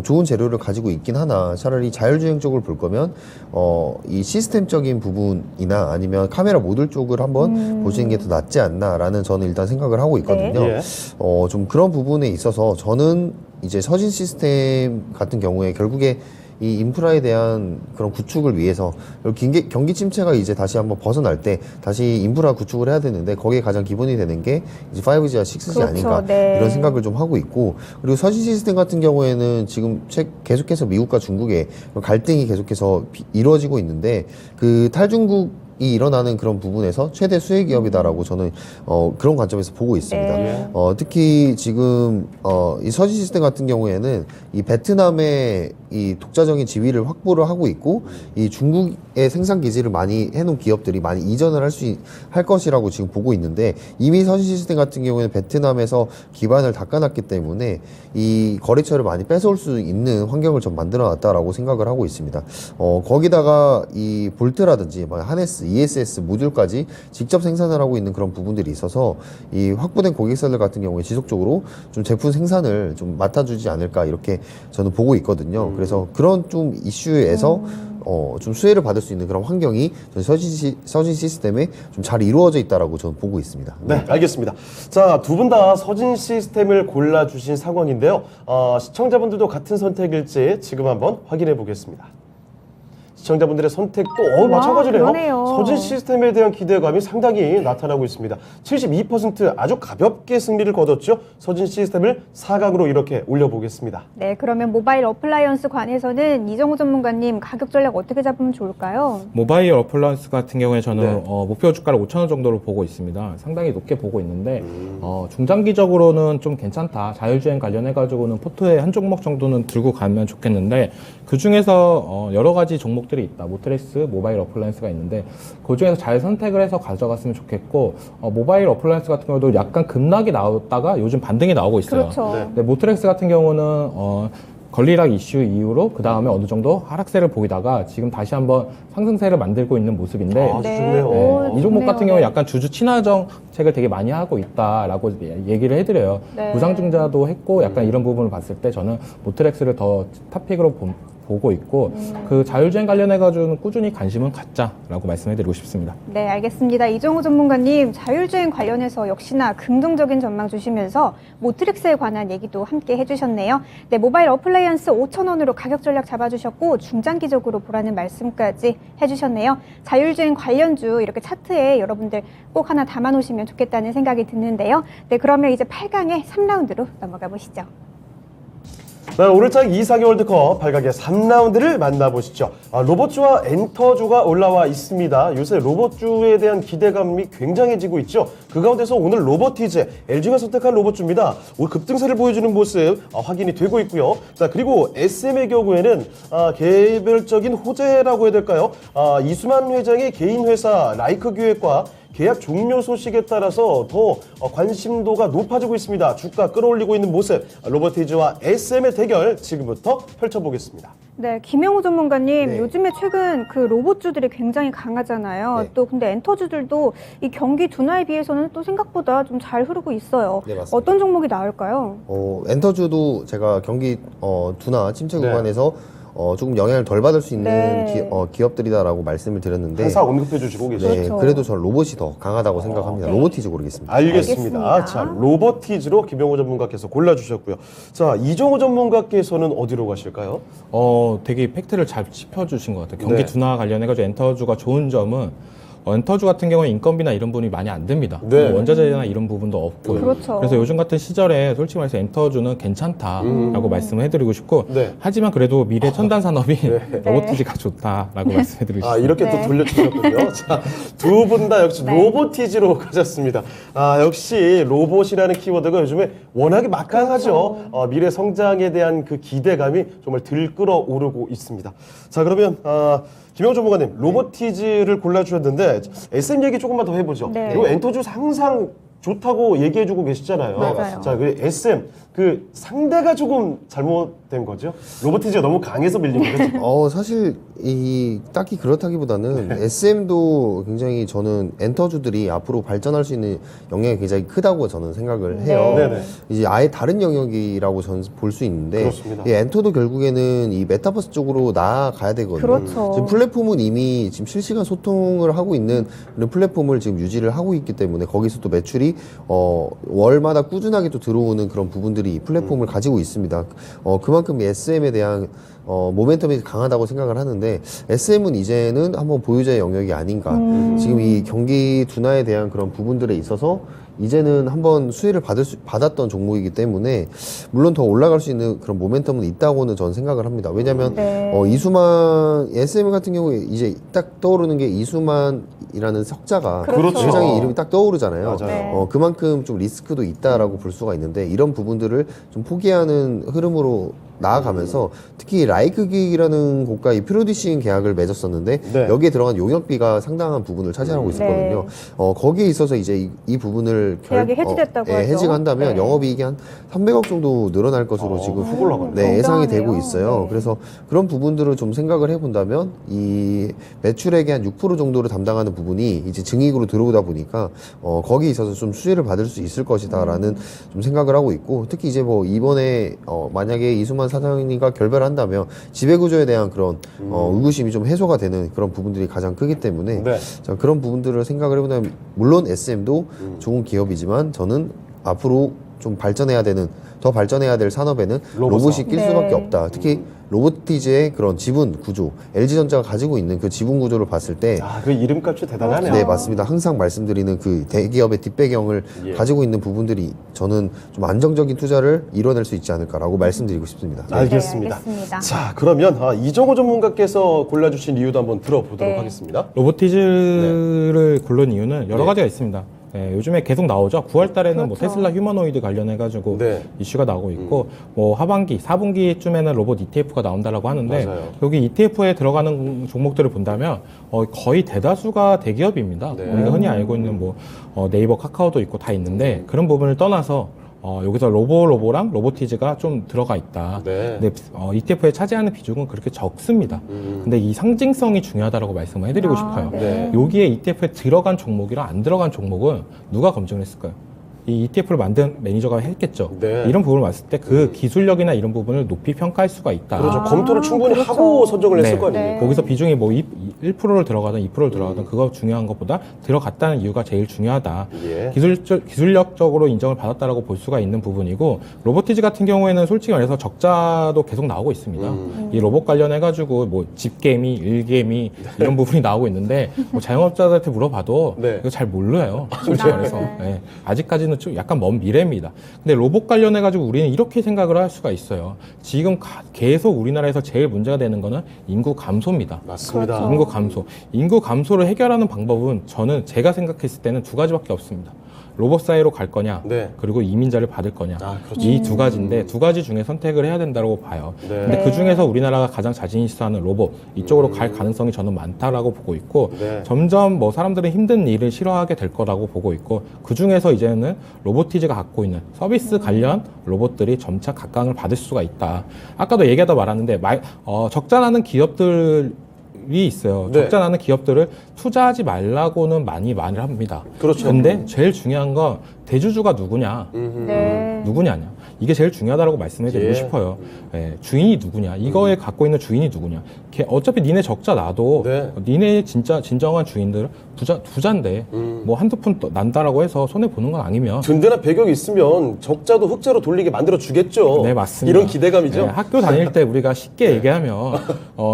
좋은 재료를 가지고 있긴 하나 차라리 자율주행 쪽을 볼 거면 이 시스템적인 부분이나 아니면 카메라 모듈 쪽을 한번 보시는 게 더 낫지 않나라는 저는 일단 생각을 하고 있거든요. 네. 좀 그런 부분에 있어서 저는 이제 서진 시스템 같은 경우에 결국에 이 인프라에 대한 그런 구축을 위해서 경기 침체가 이제 다시 한번 벗어날 때 다시 인프라 구축을 해야 되는데 거기에 가장 기본이 되는 게 이제 5G와 6G 그렇죠. 아닌가 네. 이런 생각을 좀 하고 있고 그리고 서진 시스템 같은 경우에는 지금 계속해서 미국과 중국의 갈등이 계속해서 이루어지고 있는데 그 탈중국 이 일어나는 그런 부분에서 최대 수혜 기업이다라고 저는 그런 관점에서 보고 있습니다. 네. 특히 지금 이 서진 시스템 같은 경우에는 이 베트남의 이 독자적인 지위를 확보를 하고 있고 이 중국의 생산 기지를 많이 해놓은 기업들이 많이 이전을 할 것이라고 지금 보고 있는데 이미 서진 시스템 같은 경우에는 베트남에서 기반을 닦아놨기 때문에 이 거래처를 많이 뺏어올 수 있는 환경을 좀 만들어놨다라고 생각을 하고 있습니다. 거기다가 이 볼트라든지 하네스, ESS 모듈까지 직접 생산을 하고 있는 그런 부분들이 있어서 이 확보된 고객사들 같은 경우에 지속적으로 좀 제품 생산을 좀 맡아주지 않을까 이렇게 저는 보고 있거든요. 그래서 그런 좀 이슈에서 좀 수혜를 받을 수 있는 그런 환경이 서진 시스템에 좀 잘 이루어져 있다라고 저는 보고 있습니다. 네, 알겠습니다. 자, 두 분 다 서진 시스템을 골라주신 상황인데요. 시청자분들도 같은 선택일지 지금 한번 확인해 보겠습니다. 시청자분들의 선택도 마찬가지네요. 그러네요. 서진 시스템에 대한 기대감이 상당히 나타나고 있습니다. 72% 아주 가볍게 승리를 거뒀죠. 서진 시스템을 4강으로 이렇게 올려보겠습니다. 네, 그러면 모바일 어플라이언스 관해서는 이정우 전문가님 가격 전략 어떻게 잡으면 좋을까요? 모바일 어플라이언스 같은 경우에 저는 네. 목표 주가를 5,000원 정도로 보고 있습니다. 상당히 높게 보고 있는데 중장기적으로는 좀 괜찮다. 자율주행 관련해가지고는 포트에 한 종목 정도는 들고 가면 좋겠는데 그 중에서 여러 가지 종목들이 있다. 모트렉스, 모바일 어플라이언스가 있는데 그 중에서 잘 선택을 해서 가져갔으면 좋겠고 모바일 어플라이언스 같은 경우도 약간 급락이 나왔다가 요즘 반등이 나오고 있어요. 그렇죠. 네. 근데 모트렉스 같은 경우는 권리락 이슈 이후로 그 다음에 어느 정도 하락세를 보이다가 지금 다시 한번 상승세를 만들고 있는 모습인데 아, 네. 좋네요. 오, 이 종목 좋네요. 같은 경우 네. 약간 주주 친화 정책을 되게 많이 하고 있다라고 얘기를 해드려요. 네. 무상증자도 했고 약간 이런 부분을 봤을 때 저는 모트렉스를 더 탑픽으로 보고 있고 그 자율주행 관련해가지고는 꾸준히 관심은 갖자라고 말씀해드리고 싶습니다. 네, 알겠습니다. 이정호 전문가님, 자율주행 관련해서 역시나 긍정적인 전망 주시면서 모트릭스에 관한 얘기도 함께 해주셨네요. 네, 모바일 어플라이언스 5,000원으로 가격 전략 잡아주셨고 중장기적으로 보라는 말씀까지 해주셨네요. 자율주행 관련주 이렇게 차트에 여러분들 꼭 하나 담아놓으시면 좋겠다는 생각이 드는데요. 네, 그러면 이제 8강의 3라운드로 넘어가 보시죠. 네, 오늘장 이상의 월드컵 8강의 3라운드를 만나보시죠. 로봇주와 엔터주가 올라와 있습니다. 요새 로봇주에 대한 기대감이 굉장해지고 있죠. 그 가운데서 오늘 로보티즈, LG가 선택한 로봇주입니다. 오늘 급등세를 보여주는 모습 확인이 되고 있고요. 자, 그리고 SM의 경우에는 개별적인 호재라고 해야 될까요? 이수만 회장의 개인 회사 라이크 기획과 계약 종료 소식에 따라서 더 관심도가 높아지고 있습니다. 주가 끌어올리고 있는 모습, 로보티즈와 SM의 대결 지금부터 펼쳐보겠습니다. 네, 김영우 전문가님, 네. 요즘에 최근 그 로봇주들이 굉장히 강하잖아요. 네. 또 근데 엔터주들도 이 경기 둔화에 비해서는 또 생각보다 좀 잘 흐르고 있어요. 네, 맞습니다. 어떤 종목이 나올까요? 엔터주도 제가 경기 둔화 침체 네. 구간에서 조금 영향을 덜 받을 수 있는 네. 기업들이다라고 말씀을 드렸는데 항상 언급해 주시고 계시죠. 네, 그렇죠. 그래도 저는 로봇이 더 강하다고 생각합니다. 네. 로보티즈 고르겠습니다. 알겠습니다. 알겠습니다. 자, 로보티즈로 김영호 전문가께서 골라주셨고요. 자, 이정호 전문가께서는 어디로 가실까요? 되게 팩트를 잘 짚어주신 것 같아요. 경기 네. 둔화 관련해가지고 엔터주가 좋은 점은 엔터주 같은 경우는 인건비나 이런 부분이 많이 안 듭니다. 네. 원자재나 이런 부분도 없고요. 그렇죠. 그래서 요즘 같은 시절에 솔직히 말해서 엔터주는 괜찮다라고 말씀을 해드리고 싶고 네. 하지만 그래도 미래 첨단 산업이 네. 로보티즈가 좋다라고 말씀해드리고 싶습니다. 이렇게 네. 또 돌려주셨군요. 자, 두 분 다 역시 네. 로보티즈로 가셨습니다. 역시 로봇이라는 키워드가 요즘에 워낙에 막강하죠. 미래 성장에 대한 그 기대감이 정말 들끓어 오르고 있습니다. 자, 그러면 김영호 전문가님, 로보티즈를 골라주셨는데 SM 얘기 조금만 더 해보죠. 네. 그리고 엔터주 항상 좋다고 얘기해주고 계시잖아요. 맞아요. 자, 그 SM 그 상대가 조금 잘못된 거죠? 로보티즈가 너무 강해서 밀린 거죠? 사실 딱히 그렇다기보다는 SM도 굉장히 저는 엔터주들이 앞으로 발전할 수 있는 영향이 굉장히 크다고 저는 생각을 해요. 네네. 이제 아예 다른 영역이라고 저는 볼 수 있는데 그렇습니다. 이 엔터도 결국에는 이 메타버스 쪽으로 나아가야 되거든요. 그렇죠. 지금 플랫폼은 이미 지금 실시간 소통을 하고 있는 그런 플랫폼을 지금 유지를 하고 있기 때문에 거기서 또 매출이 월마다 꾸준하게 또 들어오는 그런 부분들이 이 플랫폼을 가지고 있습니다. 그만큼 이 SM에 대한 모멘텀이 강하다고 생각을 하는데 SM은 이제는 한번 보유자의 영역이 아닌가. 지금 이 경기 둔화에 대한 그런 부분들에 있어서 이제는 한번 수혜를 받았던 종목이기 때문에 물론 더 올라갈 수 있는 그런 모멘텀은 있다고는 저는 생각을 합니다. 왜냐하면 네. 이수만 SM 같은 경우에 이제 딱 떠오르는 게 이수만이라는 석자가 그렇죠. 굉장히 이름이 딱 떠오르잖아요. 맞아요. 네. 그만큼 좀 리스크도 있다라고 볼 수가 있는데 이런 부분들을 좀 포기하는 흐름으로 나아가면서 특히 라이크 기획이라는 곳과 이 프로듀싱 계약을 맺었었는데 네. 여기에 들어간 용역비가 상당한 부분을 차지하고 있었거든요. 거기에 있어서 이제 이 부분을 계약이 해지됐다고 하죠. 해지가 한다면 네. 영업이익이 한 300억 정도 늘어날 것으로 지금 훅 올라가네요. 네, 예상이 되고 굉장하네요. 있어요. 네. 그래서 그런 부분들을 좀 생각을 해본다면 이 매출액의 한 6% 정도를 담당하는 부분이 이제 증익으로 들어오다 보니까 거기에 있어서 좀 수혜를 받을 수 있을 것이다라는 좀 생각을 하고 있고 특히 이제 뭐 이번에 만약에 이수만 사장님과 결별을 한다면 지배구조에 대한 그런 의구심이 좀 해소가 되는 그런 부분들이 가장 크기 때문에 네. 자, 그런 부분들을 생각을 해본다면 물론 SM도 좋은 기업이지만 저는 앞으로 좀 더 발전해야 될 산업에는 로봇이 낄 네. 수밖에 없다. 특히 로보티즈의 그런 지분 구조, LG전자가 가지고 있는 그 지분 구조를 봤을 때 그 이름값이 대단하네요. 네, 맞습니다. 항상 말씀드리는 그 대기업의 뒷배경을 예. 가지고 있는 부분들이 저는 좀 안정적인 투자를 이뤄낼 수 있지 않을까라고 말씀드리고 싶습니다. 알겠습니다. 네, 알겠습니다. 자, 그러면 이정호 전문가께서 골라주신 이유도 한번 들어보도록 네. 하겠습니다. 로보티즈를 고른 이유는 여러 네. 가지가 있습니다. 네, 요즘에 계속 나오죠. 9월 달에는 뭐 그렇죠. 테슬라 휴머노이드 관련해가지고 네. 이슈가 나오고 있고, 뭐 하반기, 4분기쯤에는 로봇 ETF가 나온다라고 하는데, 맞아요. 여기 ETF에 들어가는 종목들을 본다면, 거의 대다수가 대기업입니다. 네. 우리가 흔히 알고 있는 뭐, 네이버, 카카오도 있고 다 있는데, 그런 부분을 떠나서, 여기서 로보랑 로보티즈가 좀 들어가 있다. 네. 근데 ETF에 차지하는 비중은 그렇게 적습니다. 근데 이 상징성이 중요하다고 말씀을 해드리고 싶어요. 네. 여기에 ETF에 들어간 종목이랑 안 들어간 종목은 누가 검증을 했을까요? 이 ETF를 만든 매니저가 했겠죠. 네. 이런 부분을 봤을 때 그 기술력이나 이런 부분을 높이 평가할 수가 있다. 그렇죠. 검토를 충분히 그렇죠. 하고 선정을 했을 네. 거 아닙니까? 네. 거기서 비중이 뭐 1%를 들어가든 2%를 들어가든 그거 중요한 것보다 들어갔다는 이유가 제일 중요하다. 예. 기술력적으로 인정을 받았다라고 볼 수가 있는 부분이고 로보티즈 같은 경우에는 솔직히 말해서 적자도 계속 나오고 있습니다. 이 로봇 관련해가지고 뭐 집개미, 일개미 이런 부분이 나오고 있는데 뭐 자영업자들한테 물어봐도 네. 이거 잘 몰라요. 솔직히 말해서. 네. 아직까지는 좀 약간 먼 미래입니다. 근데 로봇 관련해가지고 우리는 이렇게 생각을 할 수가 있어요. 지금 계속 우리나라에서 제일 문제가 되는 거는 인구 감소입니다. 맞습니다. 그렇죠. 인구 감소. 인구 감소를 해결하는 방법은 저는 제가 생각했을 때는 두 가지밖에 없습니다. 로봇 사회로 갈 거냐, 네. 그리고 이민자를 받을 거냐. 아, 그렇죠. 이 두 가지인데 두 가지 중에 선택을 해야 된다고 봐요. 네. 근데 네. 그 중에서 우리나라가 가장 자신 있어 하는 로봇 이쪽으로 갈 가능성이 저는 많다라고 보고 있고 네. 점점 뭐 사람들은 힘든 일을 싫어하게 될 거라고 보고 있고 그 중에서 이제는 로보티즈가 갖고 있는 서비스 관련 로봇들이 점차 각광을 받을 수가 있다. 아까도 얘기하다 말았는데 적자 나는 기업들 이 있어요. 네. 적자 나는 기업들을 투자하지 말라고는 많이 말을 합니다. 그렇죠. 근데 제일 중요한 건 대주주가 누구냐, 네. 누구냐냐. 이게 제일 중요하다고 말씀해드리고 예. 싶어요. 예, 주인이 누구냐, 이거에 갖고 있는 주인이 누구냐. 어차피 니네 적자 나도 네. 니네 진정한 주인들은 부자인데 뭐 한두 푼 난다라고 해서 손해 보는 건 아니면. 든든한 배경이 있으면 적자도 흑자로 돌리게 만들어 주겠죠. 네, 맞습니다. 이런 기대감이죠. 네, 학교 다닐 때 우리가 쉽게 얘기하면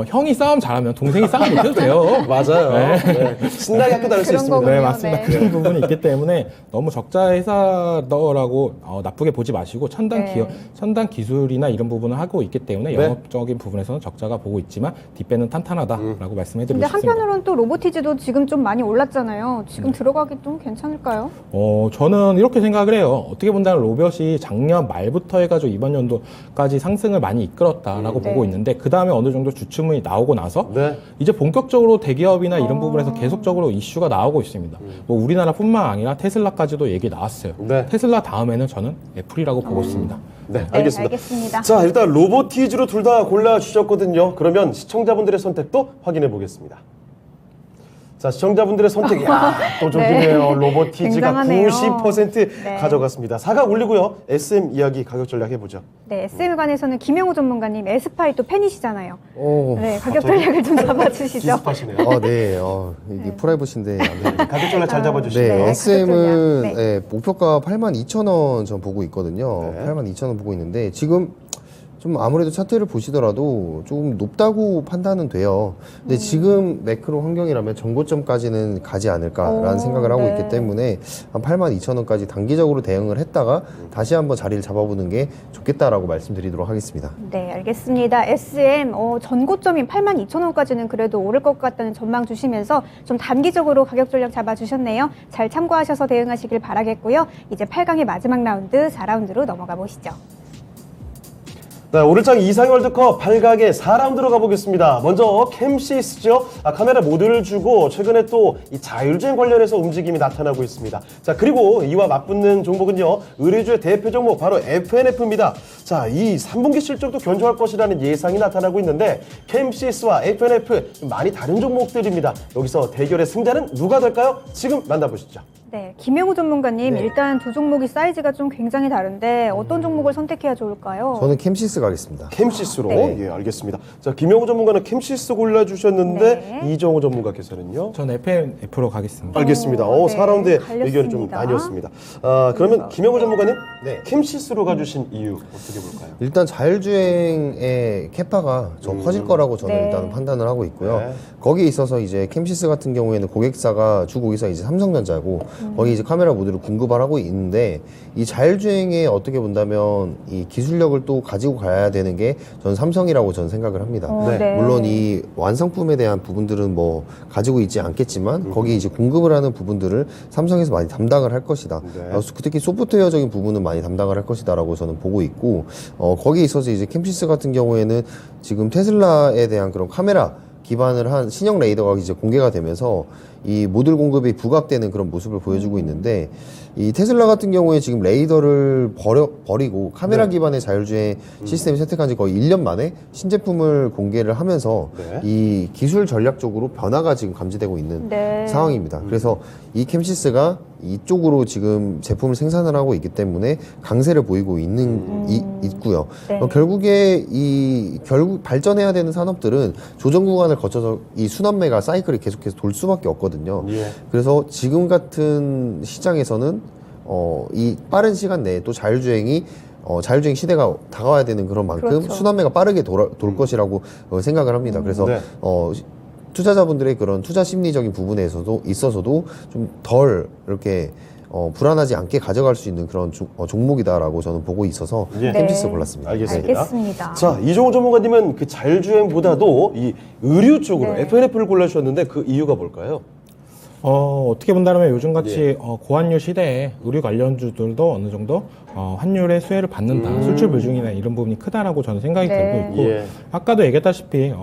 형이 싸움 잘하면 동생이 싸움 못해도 돼요. 맞아요. 네. 신나게 학교 다닐 수 그런 있습니다. 거군요. 네, 맞습니다. 네. 그런 부분이 있기 때문에 너무 적자 회사더라고 나쁘게 보지 마시고 첨단 네. 기업, 첨단 기술이나 이런 부분을 하고 있기 때문에 네. 영업적인 부분에서는 적자가 보고 있지만 뒷배는 탄탄하다라고 말씀해드리고 근데 싶습니다. 한편으로는 또 로보티즈도 지금 좀 많이 올랐잖아요. 네. 지금 들어가기 좀 괜찮을까요? 저는 이렇게 생각을 해요. 어떻게 본다면 로봇이 작년 말부터 해가지고 이번 연도까지 상승을 많이 이끌었다라고 네. 보고 있는데 그 다음에 어느 정도 주춤이 나오고 나서 네. 이제 본격적으로 대기업이나 이런 부분에서 계속적으로 이슈가 나오고 있습니다. 뭐 우리나라뿐만 아니라 테슬라까지도 얘기 나왔어요. 네. 테슬라 다음에는 저는 애플이라고 보고 있습니다. 네, 네, 알겠습니다. 알겠습니다. 자, 일단 로보티즈로 둘 다 골라주셨거든요. 그러면 시청자분들의 선택도 확인해 보겠습니다. 자, 시청자분들의 선택, 또 저기네요. 로보티즈가 굉장하네요. 90% 네. 가져갔습니다. 사각 올리고요. SM 이야기 가격 전략 해보죠. 네, SM에 관해서는 김영호 전문가님 에스파이 또 팬이시잖아요. 오. 네, 가격 전략을 좀 잡아주시죠. 기습하시네요. 네. 이게 프라이버시인데 안 됩니다. 가격 전략 잘 잡아주시죠. 네, 가격 SM은 전략. 네, 목표가 82,000원 전 보고 있거든요. 네. 82,000원 보고 있는데 지금 좀 아무래도 차트를 보시더라도 조금 높다고 판단은 돼요. 근데 지금 매크로 환경이라면 전고점까지는 가지 않을까라는 오, 생각을 하고 네. 있기 때문에 한 82,000원까지 단기적으로 대응을 했다가 다시 한번 자리를 잡아보는 게 좋겠다라고 말씀드리도록 하겠습니다. 네, 알겠습니다. SM 전고점인 82,000원까지는 그래도 오를 것 같다는 전망 주시면서 좀 단기적으로 가격 전략 잡아주셨네요. 잘 참고하셔서 대응하시길 바라겠고요. 이제 8강의 마지막 라운드 4라운드로 넘어가 보시죠. 네, 오늘장 이상의 월드컵 8강의 4라운드로 가보겠습니다. 먼저 캠시스죠. 카메라 모듈을 주고 최근에 또 이 자율주행 관련해서 움직임이 나타나고 있습니다. 자, 그리고 이와 맞붙는 종목은요. 의뢰주의 대표 종목 바로 FNF입니다. 자, 이 3분기 실적도 견조할 것이라는 예상이 나타나고 있는데 캠시스와 FNF 많이 다른 종목들입니다. 여기서 대결의 승자는 누가 될까요? 지금 만나보시죠. 네, 김영우 전문가님 네. 일단 두 종목이 사이즈가 좀 굉장히 다른데 어떤 종목을 선택해야 좋을까요? 저는 캠시스 가겠습니다. 캠시스로. 네. 예, 알겠습니다. 자, 김영우 전문가는 캠시스 골라주셨는데 네. 이정우 전문가께서는요? 전 FNF로 가겠습니다. 알겠습니다. 네, 4라운드의 갈렸습니다. 의견이 좀 나뉘었습니다. 그러면 김영우 전문가님, 캠시스로 가주신 이유 어떻게 볼까요? 일단 자율주행의 캐파가 좀 커질 거라고 저는 네. 일단 판단을 하고 있고요. 네. 거기에 있어서 이제 캠시스 같은 경우에는 고객사가 주 고객사 이제 삼성전자고 거기 이제 카메라 모듈을 공급을 하고 있는데 이 자율주행에 어떻게 본다면 이 기술력을 또 가지고 가야 되는 게 저는 삼성이라고 저는 생각을 합니다. 네. 물론 이 완성품에 대한 부분들은 뭐 가지고 있지 않겠지만 거기 이제 공급을 하는 부분들을 삼성에서 많이 담당을 할 것이다. 네. 특히 소프트웨어적인 부분은 많이 담당을 할 것이다라고 저는 보고 있고 거기에 있어서 이제 캠시스 같은 경우에는 지금 테슬라에 대한 그런 카메라 기반을 한 신형 레이더가 이제 공개가 되면서 이 모듈 공급이 부각되는 그런 모습을 보여주고 있는데 이 테슬라 같은 경우에 지금 레이더를 버리고 카메라 네. 기반의 자율주행 시스템을 채택한 지 거의 1년 만에 신제품을 공개를 하면서 네. 이 기술 전략적으로 변화가 지금 감지되고 있는 네. 상황입니다. 그래서 이 캠시스가 이쪽으로 지금 제품을 생산을 하고 있기 때문에 강세를 보이고 있고요. 네. 결국에 결국 발전해야 되는 산업들은 조정 구간을 거쳐서 이 순환매가 사이클이 계속해서 돌 수밖에 없거든요. 예. 그래서 지금 같은 시장에서는 이 빠른 시간 내에 또 자율주행 시대가 다가와야 되는 그런 만큼 그렇죠. 순환매가 빠르게 돌 것이라고 생각을 합니다. 그래서 네. 투자자분들의 그런 투자 심리적인 부분에 있어서도 좀 덜 이렇게 불안하지 않게 가져갈 수 있는 그런 종목이다라고 저는 보고 있어서 예. 캠시스 네. 골랐습니다. 알겠습니다. 알겠습니다. 자, 이종호 전문가님은 그 자율주행보다도 이 의류 쪽으로 네. FNF를 골라주셨는데 그 이유가 뭘까요? 어떻게 본다면 요즘같이 고환율 시대에 의류 관련주들도 어느 정도 환율의 수혜를 받는다. 수출 비중이나 이런 부분이 크다라고 저는 생각이 네. 들고 있고 예. 아까도 얘기했다시피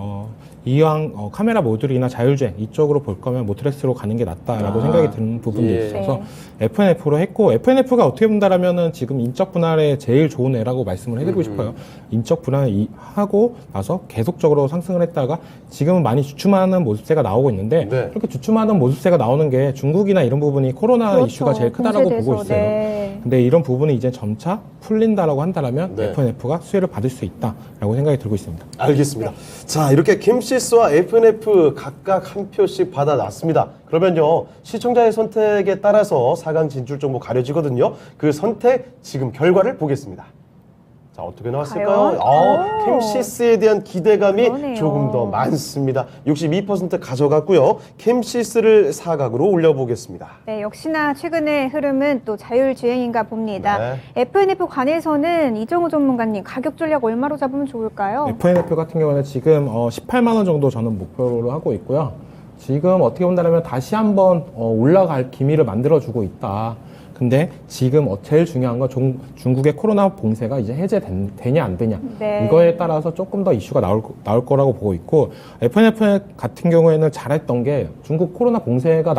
이왕 카메라 모듈이나 자율주행 이쪽으로 볼 거면 모트렉스로 가는 게 낫다라고 생각이 드는 부분도 예. 있어서 FNF로 했고 FNF가 어떻게 본다라면은 지금 인적 분할에 제일 좋은 애라고 말씀을 해드리고 싶어요. 인적 분할을 하고 나서 계속적으로 상승을 했다가 지금은 많이 주춤하는 모습세가 나오고 있는데 네. 그렇게 주춤하는 모습세가 나오는 게 중국이나 이런 부분이 코로나 그렇죠. 이슈가 제일 크다라고 공세돼서, 보고 있어요. 네. 근데 이런 부분이 이제 점차 풀린다라고 한다면 네. FNF가 수혜를 받을 수 있다라고 생각이 들고 있습니다. 알겠습니다. 자, 이렇게 캠시스와 FNF 각각 한 표씩 받아놨습니다. 그러면요, 시청자의 선택에 따라서 4강 진출 종목 가려지거든요. 그 선택, 지금 결과를 보겠습니다. 자, 어떻게 나왔을까요? 과연? 캠시스에 대한 기대감이 그러네요. 조금 더 많습니다. 62% 가져갔고요. 캠시스를 4강으로 올려보겠습니다. 네, 역시나 최근의 흐름은 또 자율주행인가 봅니다. 네. FNF 관해서는 이정우 전문가님 가격 전략 얼마로 잡으면 좋을까요? FNF 같은 경우는 지금 18만 원 정도 저는 목표로 하고 있고요. 지금 어떻게 본다면 다시 한번 올라갈 기미를 만들어주고 있다. 근데 지금 제일 중요한 건 중국의 코로나 봉쇄가 이제 해제되냐 안 되냐 네. 이거에 따라서 조금 더 이슈가 나올 거라고 보고 있고 FNF 같은 경우에는 잘했던 게 중국 코로나 봉쇄가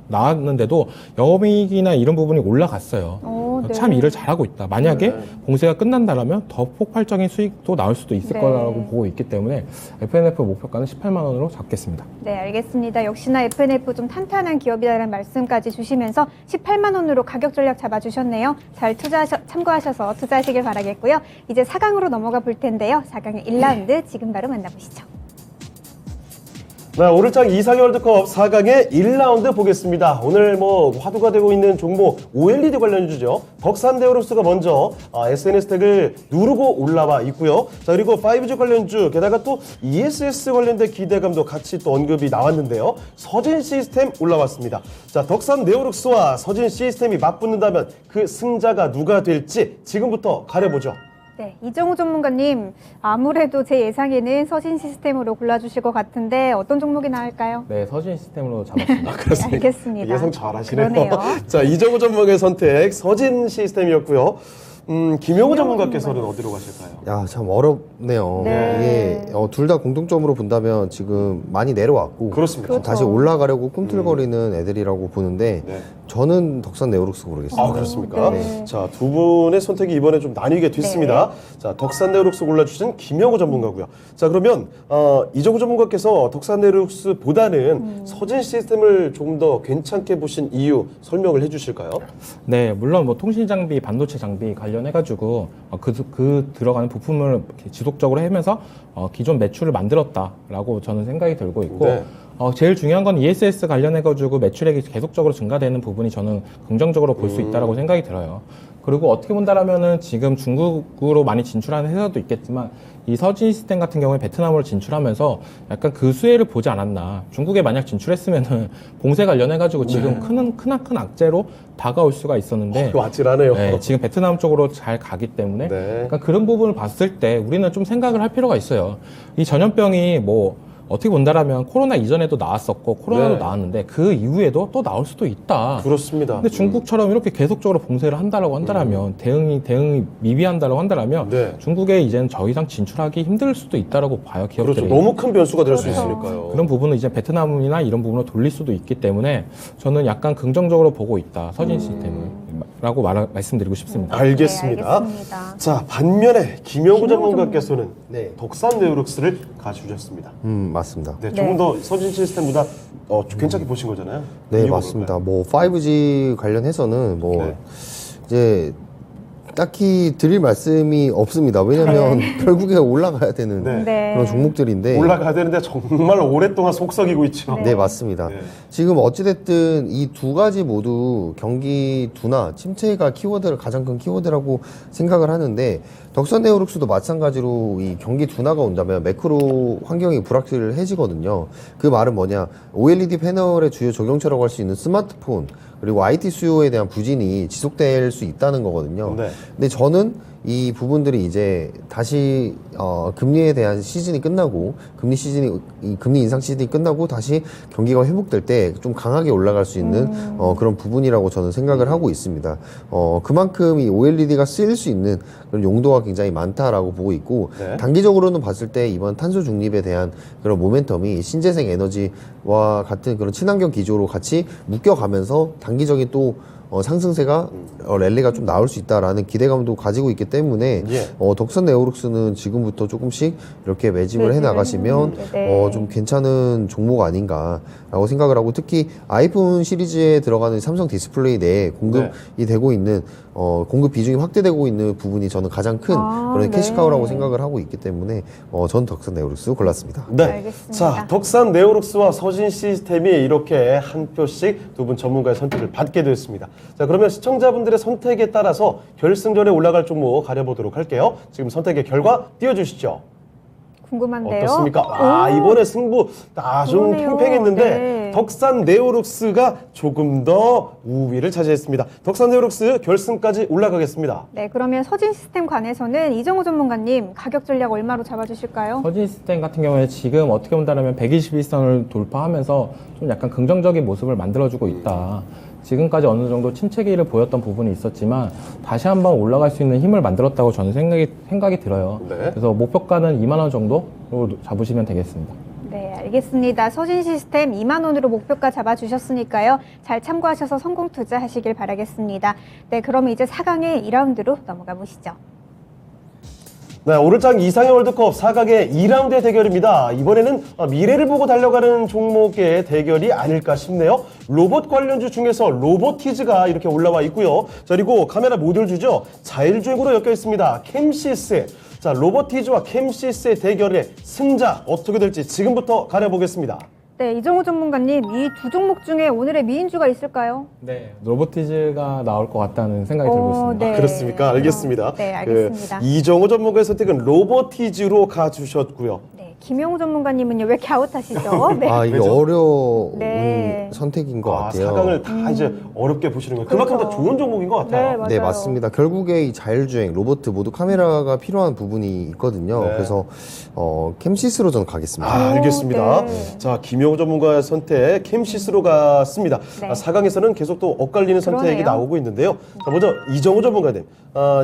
나왔는데도 영업이익이나 이런 부분이 올라갔어요. 네. 참 일을 잘하고 있다. 만약에 네. 봉쇄가 끝난다면 더 폭발적인 수익도 나올 수도 있을 네. 거라고 보고 있기 때문에 FNF 목표가는 18만 원으로 잡겠습니다. 네, 알겠습니다. 역시나 FNF 좀 탄탄한 기업이라는 말씀까지 주시면서 18만 원으로 가격 전략 잡아주셨네요. 잘 참고하셔서 투자하시길 바라겠고요. 이제 4강으로 넘어가 볼 텐데요. 4강의 1라운드 지금 바로 만나보시죠. 네, 오늘장 이상의 월드컵 4강의 1라운드 보겠습니다. 오늘 화두가 되고 있는 종목 OLED 관련주죠. 덕산데어룩스가 먼저 SNS 택을 누르고 올라와 있고요. 자, 그리고 5G 관련주, 게다가 또 ESS 관련된 기대감도 같이 또 언급이 나왔는데요. 서진 시스템 올라왔습니다. 자, 덕산네오룩스와 서진 시스템이 맞붙는다면 그 승자가 누가 될지 지금부터 가려보죠. 네, 이정우 전문가님, 아무래도 제 예상에는 서진 시스템으로 골라주실 것 같은데 어떤 종목이 나을까요? 네, 서진 시스템으로 잡았습니다. 네, 알겠습니다. 예상 잘하시네요. 그러네요. 자, 이정우 전문가의 선택 서진 시스템이었고요. 김영우 전문가께서는 어디로 가실까요? 야, 참 어렵네요. 네. 이게 둘 다 공통점으로 본다면 지금 많이 내려왔고 그렇습니다. 그렇죠. 다시 올라가려고 꿈틀거리는 애들이라고 보는데 네. 저는 덕산네오룩스 고르겠습니다. 아, 그렇습니까? 네. 자, 두 분의 선택이 이번에 좀 나뉘게 됐습니다. 자, 덕산네오룩스 골라주신 김영우 전문가고요. 자, 그러면 이정우 전문가께서 덕산네오룩스보다는 서진 시스템을 조금 더 괜찮게 보신 이유 설명을 해주실까요? 네, 물론 통신 장비, 반도체 장비 관련해가지고 그 들어가는 부품을 이렇게 지속적으로 하면서 기존 매출을 만들었다라고 저는 생각이 들고 있고 네. 제일 중요한 건 ESS 관련해가지고 매출액이 계속적으로 증가되는 부분이 저는 긍정적으로 볼 수 있다라고 생각이 들어요. 그리고 어떻게 본다라면은 지금 중국으로 많이 진출하는 회사도 있겠지만 이 서진 시스템 같은 경우에 베트남으로 진출하면서 약간 그 수혜를 보지 않았나. 중국에 만약 진출했으면은 봉쇄 관련해가지고 지금 큰 악재로 다가올 수가 있었는데 이거 아찔하네요. 네, 지금 베트남 쪽으로 잘 가기 때문에 네. 약간 그런 부분을 봤을 때 우리는 좀 생각을 할 필요가 있어요. 이 전염병이 어떻게 본다라면 코로나 이전에도 나왔었고 코로나도 네. 나왔는데 그 이후에도 또 나올 수도 있다. 그렇습니다. 근데 중국처럼 이렇게 계속적으로 봉쇄를 한다라고 한다라면 대응이 미비한다라고 한다라면 네. 중국에 이제는 더 이상 진출하기 힘들 수도 있다라고 봐요. 기업들이. 그렇죠. 너무 큰 변수가 될 수 그렇죠. 있으니까요. 그런 부분은 이제 베트남이나 이런 부분으로 돌릴 수도 있기 때문에 저는 약간 긍정적으로 보고 있다. 서진 시스템을. 있다라고 말씀드리고 싶습니다. 알겠습니다. 네, 알겠습니다. 자, 반면에 김영구 김영구 전문가께서는 네. 덕산 네오룩스를 가져오셨습니다. 맞습니다. 네, 조금 더 서진 시스템보다 괜찮게 보신 거잖아요. 네, 이유가 맞습니다. 뭐 5G 관련해서는 뭐 네. 이제 딱히 드릴 말씀이 없습니다. 왜냐면 결국에 올라가야 되는 네. 네. 그런 종목들인데 올라가야 되는데 정말 오랫동안 속썩이고 있죠. 네, 맞습니다. 네. 지금 어찌됐든 이 두 가지 모두 경기 둔화, 침체가 키워드를 가장 큰 키워드라고 생각을 하는데 덕산 네오룩스도 마찬가지로 이 경기 둔화가 온다면 매크로 환경이 불확실해지거든요. 그 말은 뭐냐? OLED 패널의 주요 적용처라고 할 수 있는 스마트폰 그리고 IT 수요에 대한 부진이 지속될 수 있다는 거거든요. 네. 근데 저는 이 부분들이 이제 다시 금리에 대한 시즌이 끝나고 금리 인상 시즌이 끝나고 다시 경기가 회복될 때 좀 강하게 올라갈 수 있는 그런 부분이라고 저는 생각을 하고 있습니다. 그만큼 이 OLED가 쓰일 수 있는 그런 용도가 굉장히 많다라고 보고 있고 네. 단기적으로는 봤을 때 이번 탄소 중립에 대한 그런 모멘텀이 신재생 에너지와 같은 그런 친환경 기조로 같이 묶여가면서 단기적인 또 상승세가 랠리가 좀 나올 수 있다라는 기대감도 가지고 있기 때문에 예. 덕산 네오룩스는 지금부터 조금씩 이렇게 매집을 해 나가시면 네. 좀 괜찮은 종목 아닌가라고 생각을 하고 특히 아이폰 시리즈에 들어가는 삼성 디스플레이 내에 공급이 되고 있는 공급 비중이 확대되고 있는 부분이 저는 가장 큰 그런 네. 캐시카우라고 생각을 하고 있기 때문에 전 덕산 네오룩스 골랐습니다. 네. 알겠습니다. 자, 덕산 네오룩스와 서진 시스템이 이렇게 한 표씩 두 분 전문가의 선택을 받게 됐습니다. 자, 그러면 시청자분들의 선택에 따라서 결승전에 올라갈 종목 가려보도록 할게요. 지금 선택의 결과 띄워주시죠. 궁금한데요. 어떻습니까? 이번에 승부 좀 그러네요. 팽팽했는데 네. 덕산 네오룩스가 조금 더 우위를 차지했습니다. 덕산 네오룩스 결승까지 올라가겠습니다. 네, 그러면 서진 시스템 관해서는 이정호 전문가님 가격 전략 얼마로 잡아주실까요? 서진 시스템 같은 경우에 지금 어떻게 본다면 121선을 돌파하면서 좀 약간 긍정적인 모습을 만들어주고 있다. 지금까지 어느 정도 침체기를 보였던 부분이 있었지만 다시 한번 올라갈 수 있는 힘을 만들었다고 저는 생각이 들어요. 네. 그래서 목표가는 2만 원 정도로 잡으시면 되겠습니다. 네, 알겠습니다. 서진 시스템 2만 원으로 목표가 잡아주셨으니까요. 잘 참고하셔서 성공 투자하시길 바라겠습니다. 네, 그럼 이제 4강의 2라운드로 넘어가 보시죠. 네, 오늘장 이상의 월드컵 4강의 2라운드의 대결입니다. 이번에는 미래를 보고 달려가는 종목의 대결이 아닐까 싶네요. 로봇 관련주 중에서 로보티즈가 이렇게 올라와 있고요. 자, 그리고 카메라 모듈주죠. 자율주행으로 엮여 있습니다. 캠시스. 자, 로보티즈와 캠시스의 대결의 승자 어떻게 될지 지금부터 가려보겠습니다. 네, 이정호 전문가님, 이 두 종목 중에 오늘의 미인주가 있을까요? 네, 로보티즈가 나올 것 같다는 생각이 들고 있습니다. 네. 그렇습니까? 알겠습니다. 네, 알겠습니다. 이정호 전문가의 선택은 로보티즈로 가주셨고요. 네, 김영우 전문가님은요, 왜 이렇게 아웃하시죠? 네. 이게 왜죠? 어려운 네. 선택인 것 같아요. 4강을 다 이제 어렵게 보시는 거예요. 그만큼 더 그렇죠. 좋은 종목인 것 같아요. 네, 맞아요. 네, 맞습니다. 결국에 이 자율주행, 로봇 모두 카메라가 필요한 부분이 있거든요. 네. 그래서 캠시스로 저는 가겠습니다. 알겠습니다. 네. 자, 김영우 전문가의 선택 캠시스로 갔습니다. 네. 4강에서는 계속 또 엇갈리는 선택이 그러네요. 나오고 있는데요. 자, 먼저 이정우 전문가님,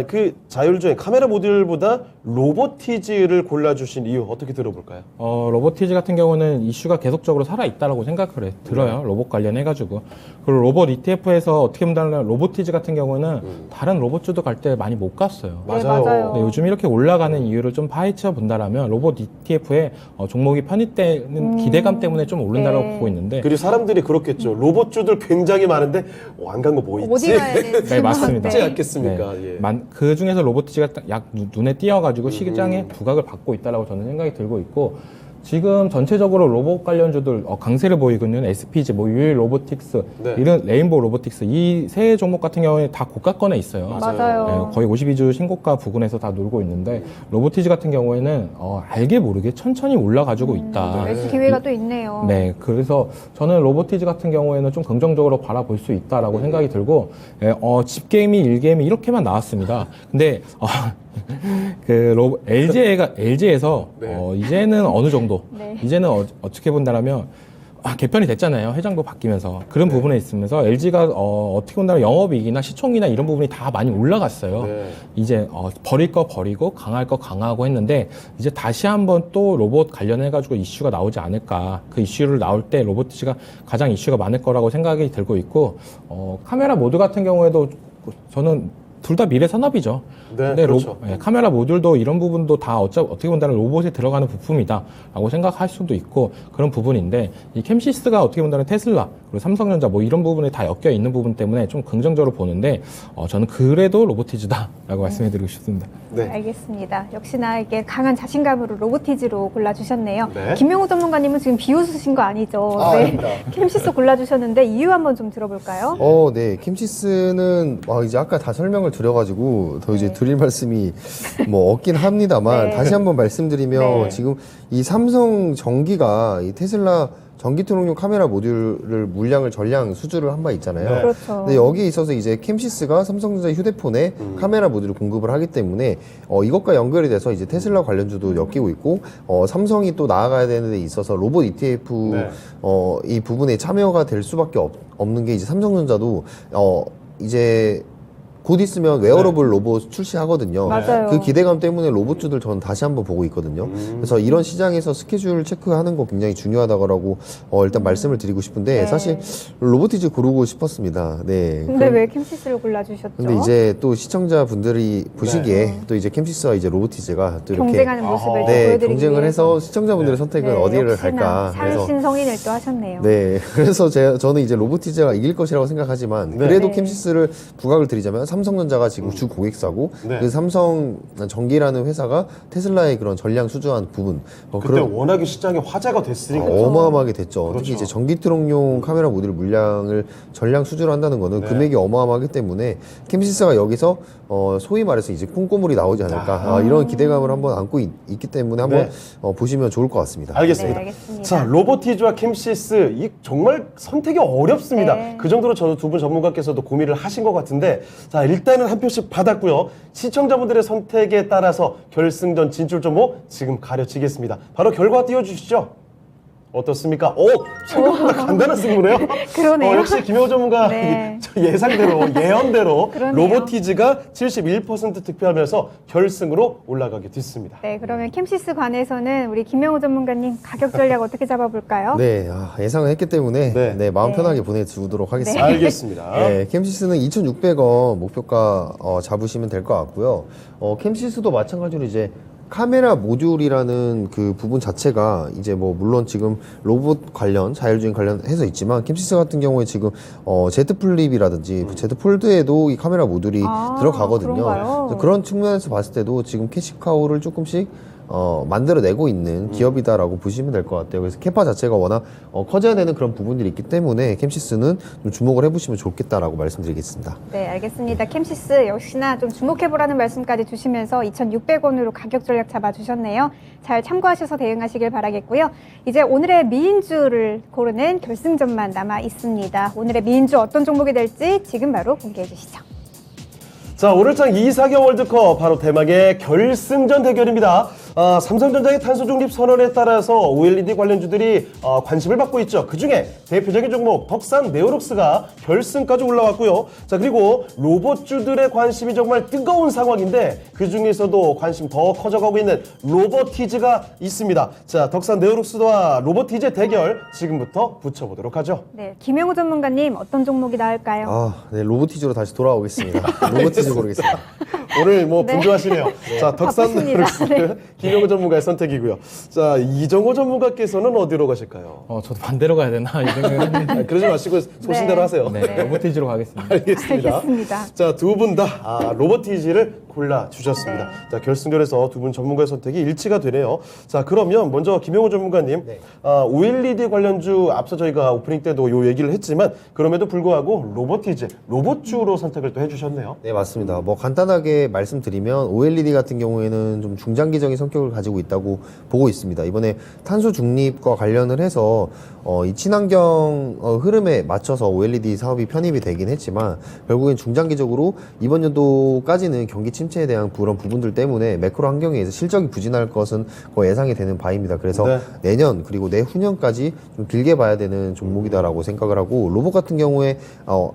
그 자율주행 카메라 모듈보다 로보티즈를 골라주신 이유 어떻게 들어볼까요? 로보티즈 같은 경우는 이슈가 계속적으로 살아있다라고 생각을 들어요. 로봇 관련해가지고. 그리고 로봇 ETF에서 어떻게 보면 로보티즈 같은 경우는 다른 로봇주도 갈 때 많이 못 갔어요. 네, 맞아요. 네, 요즘 이렇게 올라가는 이유를 좀 파헤쳐 본다라면 로봇 ETF에 종목이 편입되는 기대감 때문에 좀 오른다라고 네. 보고 있는데 그리고 사람들이 그렇겠죠. 로봇주들 굉장히 많은데 안 간 거 뭐 있지? 어디 가야 되지? 네, 맞습니다. 있지 않겠습니까? 네. 예. 그 중에서 로보티즈가 약 눈에 띄어가지고 시장에 부각을 받고 있다라고 저는 생각이 들고 있고 지금 전체적으로 로봇 관련주들 강세를 보이고 있는 SPG, 유일 로보틱스, 네. 이런 레인보우 로보틱스 이 세 종목 같은 경우에 다 고가권에 있어요. 맞아요. 네, 거의 52주 신고가 부근에서 다 놀고 있는데 로보티즈 같은 경우에는 알게 모르게 천천히 올라가지고 있다. 매수 기회가 또 있네요. 네, 그래서 저는 로보티즈 같은 경우에는 좀 긍정적으로 바라볼 수 있다라고 생각이 들고, 집게임이, 일게임이 이렇게만 나왔습니다. 근데, LG에서, 네. 이제는 어느 정도, 네. 이제는 어떻게 본다라면, 개편이 됐잖아요. 회장도 바뀌면서. 그런 네. 부분에 있으면서 LG가 어떻게 본다면 영업이익이나 시총이나 이런 부분이 다 많이 올라갔어요. 네. 이제 버릴 거 버리고 강할 거 강하고 했는데 이제 다시 한번 또 로봇 관련해가지고 이슈가 나오지 않을까. 그 이슈를 나올 때 로보티즈가 가장 이슈가 많을 거라고 생각이 들고 있고 카메라 모드 같은 경우에도 저는 둘 다 미래 산업이죠. 네, 근데 그렇죠. 카메라 모듈도 이런 부분도 다 어떻게 본다면 로봇에 들어가는 부품이다라고 생각할 수도 있고 그런 부분인데 이 캠시스가 어떻게 본다면 테슬라 그리고 삼성전자 뭐 이런 부분에 다 엮여 있는 부분 때문에 좀 긍정적으로 보는데 저는 그래도 로보티즈다라고 말씀해드리고 싶습니다. 네. 알겠습니다. 역시나 이게 강한 자신감으로 로보티즈로 골라주셨네요. 네. 김명우 전문가님은 지금 비웃으신 거 아니죠? 아, 네. 아닙니다. 캠시스 골라주셨는데 이유 한번 좀 들어볼까요? 네. 캠시스는 이제 아까 다 설명을 드려가지고 더 이제 네. 드릴 말씀이 뭐 없긴 합니다만 네. 다시 한번 말씀드리면 네. 지금 이 삼성 전기가 이 테슬라 전기 트럭용 카메라 모듈을 물량을 전량 수주를 한 바 있잖아요. 네. 그렇죠. 근데 여기에 있어서 이제 캠시스가 삼성전자 휴대폰에 카메라 모듈을 공급을 하기 때문에 이것과 연결이 돼서 이제 테슬라 관련주도 엮이고 있고 삼성이 또 나아가야 되는 데 있어서 로봇 ETF 네. 이 부분에 참여가 될 수밖에 없는 게 이제 삼성전자도 이제 곧 있으면 웨어러블 로봇 출시하거든요. 맞아요. 그 기대감 때문에 로봇주들 저는 다시 한번 보고 있거든요. 그래서 이런 시장에서 스케줄 체크하는 거 굉장히 중요하다고 일단 말씀을 드리고 싶은데 네. 사실 로보티즈 고르고 싶었습니다. 네. 근데 왜 캠시스를 골라주셨죠? 근데 이제 또 시청자분들이 보시기에 또 이제 캠시스와 이제 로보티즈가 또 이렇게 경쟁하는 모습을 또 네, 보여드리기 경쟁을 위해서. 해서 시청자분들의 선택은 네, 어디를 역시나 할까? 상신성인을 또 하셨네요. 네, 그래서 저는 이제 로보티즈가 이길 것이라고 생각하지만 네. 그래도 네. 캠시스를 부각을 드리자면 삼성전자가 지금 주 고객사고 네. 그 삼성 전기라는 회사가 테슬라의 그런 전량 수주한 부분 그때 워낙에 시장에 화제가 됐으니까. 어마어마하게 됐죠. 그렇죠. 특히 이제 전기 트럭용 카메라 모듈 물량을 전량 수주를 한다는 거는 네. 금액이 어마어마하기 때문에 캠시스가 여기서 소위 말해서 이제 콩고물이 나오지 않을까 이런 기대감을 한번 안고 있기 때문에 한번 네. 보시면 좋을 것 같습니다. 알겠습니다. 네, 알겠습니다. 자, 로보티즈와 캠시스 이 정말 선택이 어렵습니다. 네. 그 정도로 저는 두 분 전문가께서도 고민을 하신 것 같은데 자, 일단은 한 표씩 받았고요. 시청자분들의 선택에 따라서 결승전 진출 종목 지금 가려지겠습니다. 바로 결과 띄워주시죠. 어떻습니까? 생각보다 간단한 승부네요. 그러네요. 역시 김효 전문가 네. 저 예언대로 그러네요. 로보티즈가 71% 득표하면서 결승으로 올라가게 됐습니다. 네, 그러면 캠시스 관해서는 우리 김명우 전문가님 가격 전략 어떻게 잡아볼까요? 네, 예상을 했기 때문에 네. 마음 네. 편하게 보내주도록 하겠습니다. 알겠습니다. 네, 캠시스는 2,600원 목표가 잡으시면 될 것 같고요. 캠시스도 마찬가지로 이제 카메라 모듈이라는 그 부분 자체가 이제 뭐 물론 지금 로봇 관련 자율주행 관련해서 있지만 캠시스 같은 경우에 지금 Z 플립이라든지 Z 폴드에도 이 카메라 모듈이 들어가거든요. 그런가요? 그래서 그런 측면에서 봤을 때도 지금 캐시카우를 조금씩 만들어내고 있는 기업이다라고 보시면 될 것 같아요. 그래서 캐파 자체가 워낙 커져야 되는 그런 부분들이 있기 때문에 캠시스는 좀 주목을 해보시면 좋겠다라고 말씀드리겠습니다. 네, 알겠습니다. 캠시스 역시나 좀 주목해보라는 말씀까지 주시면서 2,600원으로 가격 전략 잡아주셨네요. 잘 참고하셔서 대응하시길 바라겠고요. 이제 오늘의 미인주를 고르는 결승전만 남아 있습니다. 오늘의 미인주 어떤 종목이 될지 지금 바로 공개해 주시죠. 자, 오늘장 2사경 월드컵 바로 대망의 결승전 대결입니다. 삼성전자의 탄소 중립 선언에 따라서 OLED 관련주들이 관심을 받고 있죠. 그중에 대표적인 종목 덕산 네오룩스가 결승까지 올라왔고요. 자, 그리고 로봇주들의 관심이 정말 뜨거운 상황인데 그중에서도 관심 더 커져가고 있는 로보티즈가 있습니다. 자, 덕산 네오룩스와 로보티즈의 대결 지금부터 붙여보도록 하죠. 네, 김영우 전문가님 어떤 종목이 나을까요? 네, 로보티즈로 다시 돌아오겠습니다. 로보티즈 고르겠습니다. 오늘 뭐 네. 분주하시네요. 자, 덕산 바쁘십니다. 네오룩스 네. 김영우 전문가의 선택이고요. 자, 이정호 전문가께서는 어디로 가실까요? 저도 반대로 가야 되나 이 생각을 했는데 그러지 마시고 소신대로 네. 하세요. 네, 로보티즈로 가겠습니다. 알겠습니다. 알겠습니다. 자, 두 분 다 로보티즈를 골라주셨습니다. 네. 자, 결승전에서 두 분 전문가의 선택이 일치가 되네요. 자, 그러면 먼저 김영호 전문가님, OLED 관련주 앞서 저희가 오프닝 때도 요 얘기를 했지만 그럼에도 불구하고 로보티즈, 로봇주로 선택을 또 해주셨네요. 네, 맞습니다. 뭐 간단하게 말씀드리면 OLED 같은 경우에는 좀 중장기적인 성격을 가지고 있다고 보고 있습니다. 이번에 탄소 중립과 관련을 해서 이 친환경 흐름에 맞춰서 OLED 사업이 편입이 되긴 했지만 결국엔 중장기적으로 이번 연도까지는 경기 침체에 대한 그런 부분들 때문에 매크로 환경에 의해서 실적이 부진할 것은 거의 예상이 되는 바입니다. 그래서 네. 내년 그리고 내후년까지 좀 길게 봐야 되는 종목이다라고 생각을 하고 로봇 같은 경우에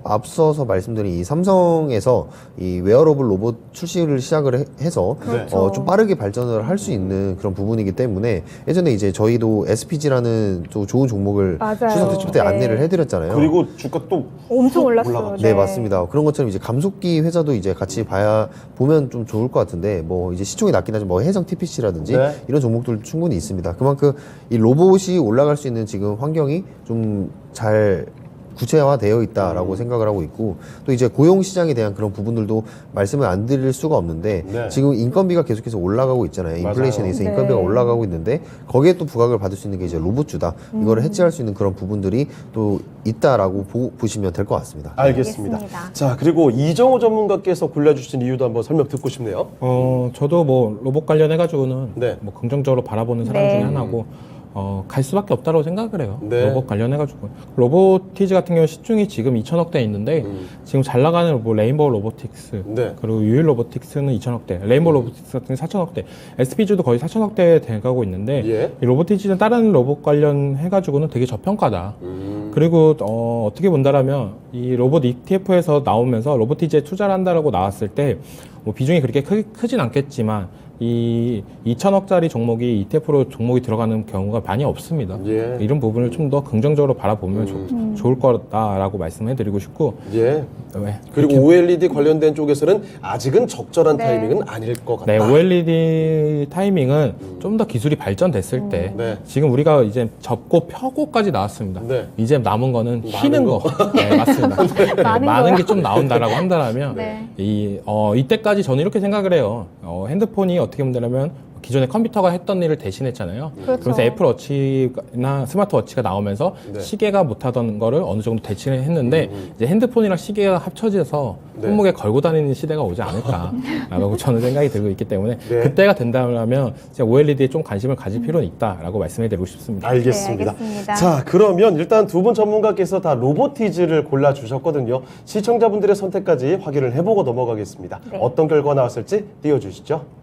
앞서서 말씀드린 이 삼성에서 이 웨어러블 로봇 출시를 시작을 해서 그렇죠. 좀 빠르게 발전을 할 수 있는 그런 부분이기 때문에 예전에 이제 저희도 SPG라는 또 좋은 종목을 맞아요. 추석 특집 때 네. 안내를 해드렸잖아요. 그리고 주가 또 엄청 올랐어요. 올라갔죠. 네, 맞습니다. 그런 것처럼 이제 감속기 회사도 이제 같이 보면 좀 좋을 것 같은데, 뭐 이제 시총이 낮긴 하지만 뭐 해성 TPC라든지 네. 이런 종목들 충분히 있습니다. 그만큼 이 로봇이 올라갈 수 있는 지금 환경이 좀 잘 구체화되어 있다라고 생각을 하고 있고, 또 이제 고용 시장에 대한 그런 부분들도 말씀을 안 드릴 수가 없는데 네. 지금 인건비가 계속해서 올라가고 있잖아요. 인플레이션에 의해서 네. 인건비가 올라가고 있는데 거기에 또 부각을 받을 수 있는 게 이제 로봇주다. 이거를 해치할 수 있는 그런 부분들이 또 있다라고 보시면 될 것 같습니다. 알겠습니다. 알겠습니다. 자, 그리고 이정호 전문가께서 골라주신 이유도 한번 설명 듣고 싶네요. 저도 뭐 로봇 관련해가지고는 네. 뭐 긍정적으로 바라보는 사람 네. 중에 하나고, 갈 수밖에 없다고 생각을 해요. 네. 로봇 관련해가지고. 로보티즈 같은 경우 시중이 지금 2,000억대에 있는데, 지금 잘 나가는 뭐 레인보우 로보틱스, 네. 그리고 유일 로보틱스는 2,000억대, 레인보우 로보틱스 같은 게 4,000억대, SPG도 거의 4,000억대에 돼가고 있는데, 예. 이 로보티즈는 다른 로봇 관련해가지고는 되게 저평가다. 음. 그리고 어떻게 본다라면 이 로봇 ETF에서 나오면서 로보티즈에 투자를 한다라고 나왔을 때 뭐 비중이 그렇게 크진 않겠지만 이 2천억짜리 종목이 ETF로 종목이 들어가는 경우가 많이 없습니다. 예. 이런 부분을 좀 더 긍정적으로 바라보면 좋을 거다라고 말씀해드리고 싶고, 예. 왜? 그리고 OLED 관련된 쪽에서는 아직은 적절한 네. 타이밍은 아닐 것 같다. 네, OLED 타이밍은 좀 더 기술이 발전됐을 때, 네. 지금 우리가 이제 접고 펴고까지 나왔습니다. 네. 이제 남은 거는 많은 휘는 거. 네, 맞습니다. 네, 많은 많은 거요? 게 좀 나온다라고 한다면, 네. 이때까지 저는 이렇게 생각을 해요. 핸드폰이 어떻게 본다면 기존에 컴퓨터가 했던 일을 대신했잖아요. 그렇죠. 그래서 애플워치나 스마트워치가 나오면서 네. 시계가 못하던 거를 어느 정도 대신을 했는데, 이제 핸드폰이랑 시계가 합쳐져서 네. 손목에 걸고 다니는 시대가 오지 않을까라고 저는 생각이 들고 있기 때문에, 네. 그때가 된다면 OLED에 좀 관심을 가질 필요는 있다라고 말씀해드리고 싶습니다. 알겠습니다. 네, 알겠습니다. 자, 그러면 일단 두 분 전문가께서 다 로보티즈를 골라주셨거든요. 시청자분들의 선택까지 확인을 해보고 넘어가겠습니다. 네. 어떤 결과 나왔을지 띄워주시죠.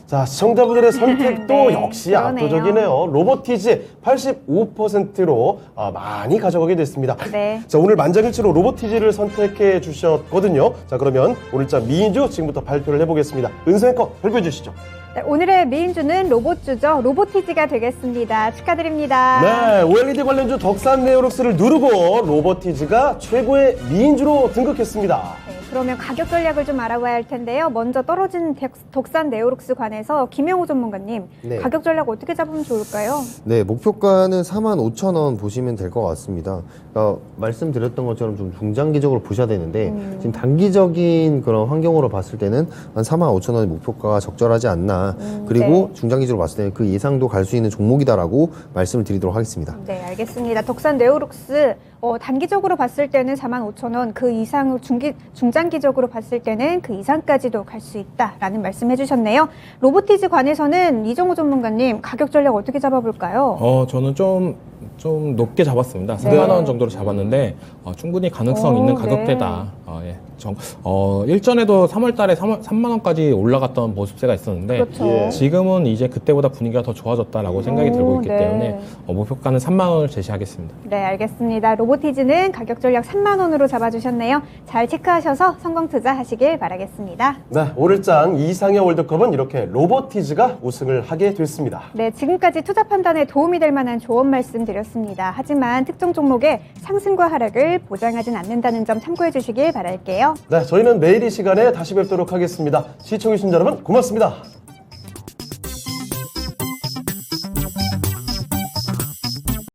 자, 시청자분들의 선택도 네, 역시 그러네요. 압도적이네요. 로보티즈 85%로 많이 가져가게 됐습니다. 네. 자, 오늘 만장일치로 로보티즈를 선택해 주셨거든요. 자, 그러면 오늘자 미인주 지금부터 발표를 해보겠습니다. 은수앵커 발표해 주시죠. 네, 오늘의 미인주는 로봇주죠. 로보티즈가 되겠습니다. 축하드립니다. 네, OLED 관련주 덕산 네오룩스를 누르고 로보티즈가 최고의 미인주로 등극했습니다. 네, 그러면 가격 전략을 좀 알아봐야 할 텐데요. 먼저 떨어진 덕산 네오룩스 관해서 김영호 전문가님, 네. 가격 전략 어떻게 잡으면 좋을까요? 네, 목표가는 45,000원 보시면 될 것 같습니다. 그러니까 말씀드렸던 것처럼 좀 중장기적으로 보셔야 되는데 지금 단기적인 그런 환경으로 봤을 때는 한 45,000원의 목표가가 적절하지 않나. 그리고 네. 중장기적으로 봤을 때는 그 예상도 갈 수 있는 종목이다라고 말씀을 드리도록 하겠습니다. 네, 알겠습니다. 덕산 네오룩스 단기적으로 봤을 때는 45,000원, 그 이상 중장기적으로 봤을 때는 그 이상까지도 갈 수 있다라는 말씀해 주셨네요. 로보티즈 관해서는 이정호 전문가님, 가격 전략 어떻게 잡아볼까요? 저는 좀 높게 잡았습니다. 네. 3만 원 정도로 잡았는데, 충분히 가능성 있는 네. 가격대다. 예. 일전에도 3월 달에 3만 원까지 올라갔던 모습세가 있었는데, 그렇죠. 예. 지금은 이제 그때보다 분위기가 더 좋아졌다라고 생각이 들고 있기 네. 때문에, 목표가는 3만 원을 제시하겠습니다. 네, 알겠습니다. 로보티즈는 가격 전략 3만 원으로 잡아주셨네요. 잘 체크하셔서 성공 투자하시길 바라겠습니다. 네, 오늘장 이상의 월드컵은 이렇게 로보티즈가 우승을 하게 됐습니다. 네, 지금까지 투자 판단에 도움이 될 만한 조언 말씀드렸습니다. 하지만 특정 종목의 상승과 하락을 보장하진 않는다는 점 참고해 주시길 바랄게요. 네, 저희는 내일 이 시간에 다시 뵙도록 하겠습니다. 시청해주신 여러분 고맙습니다.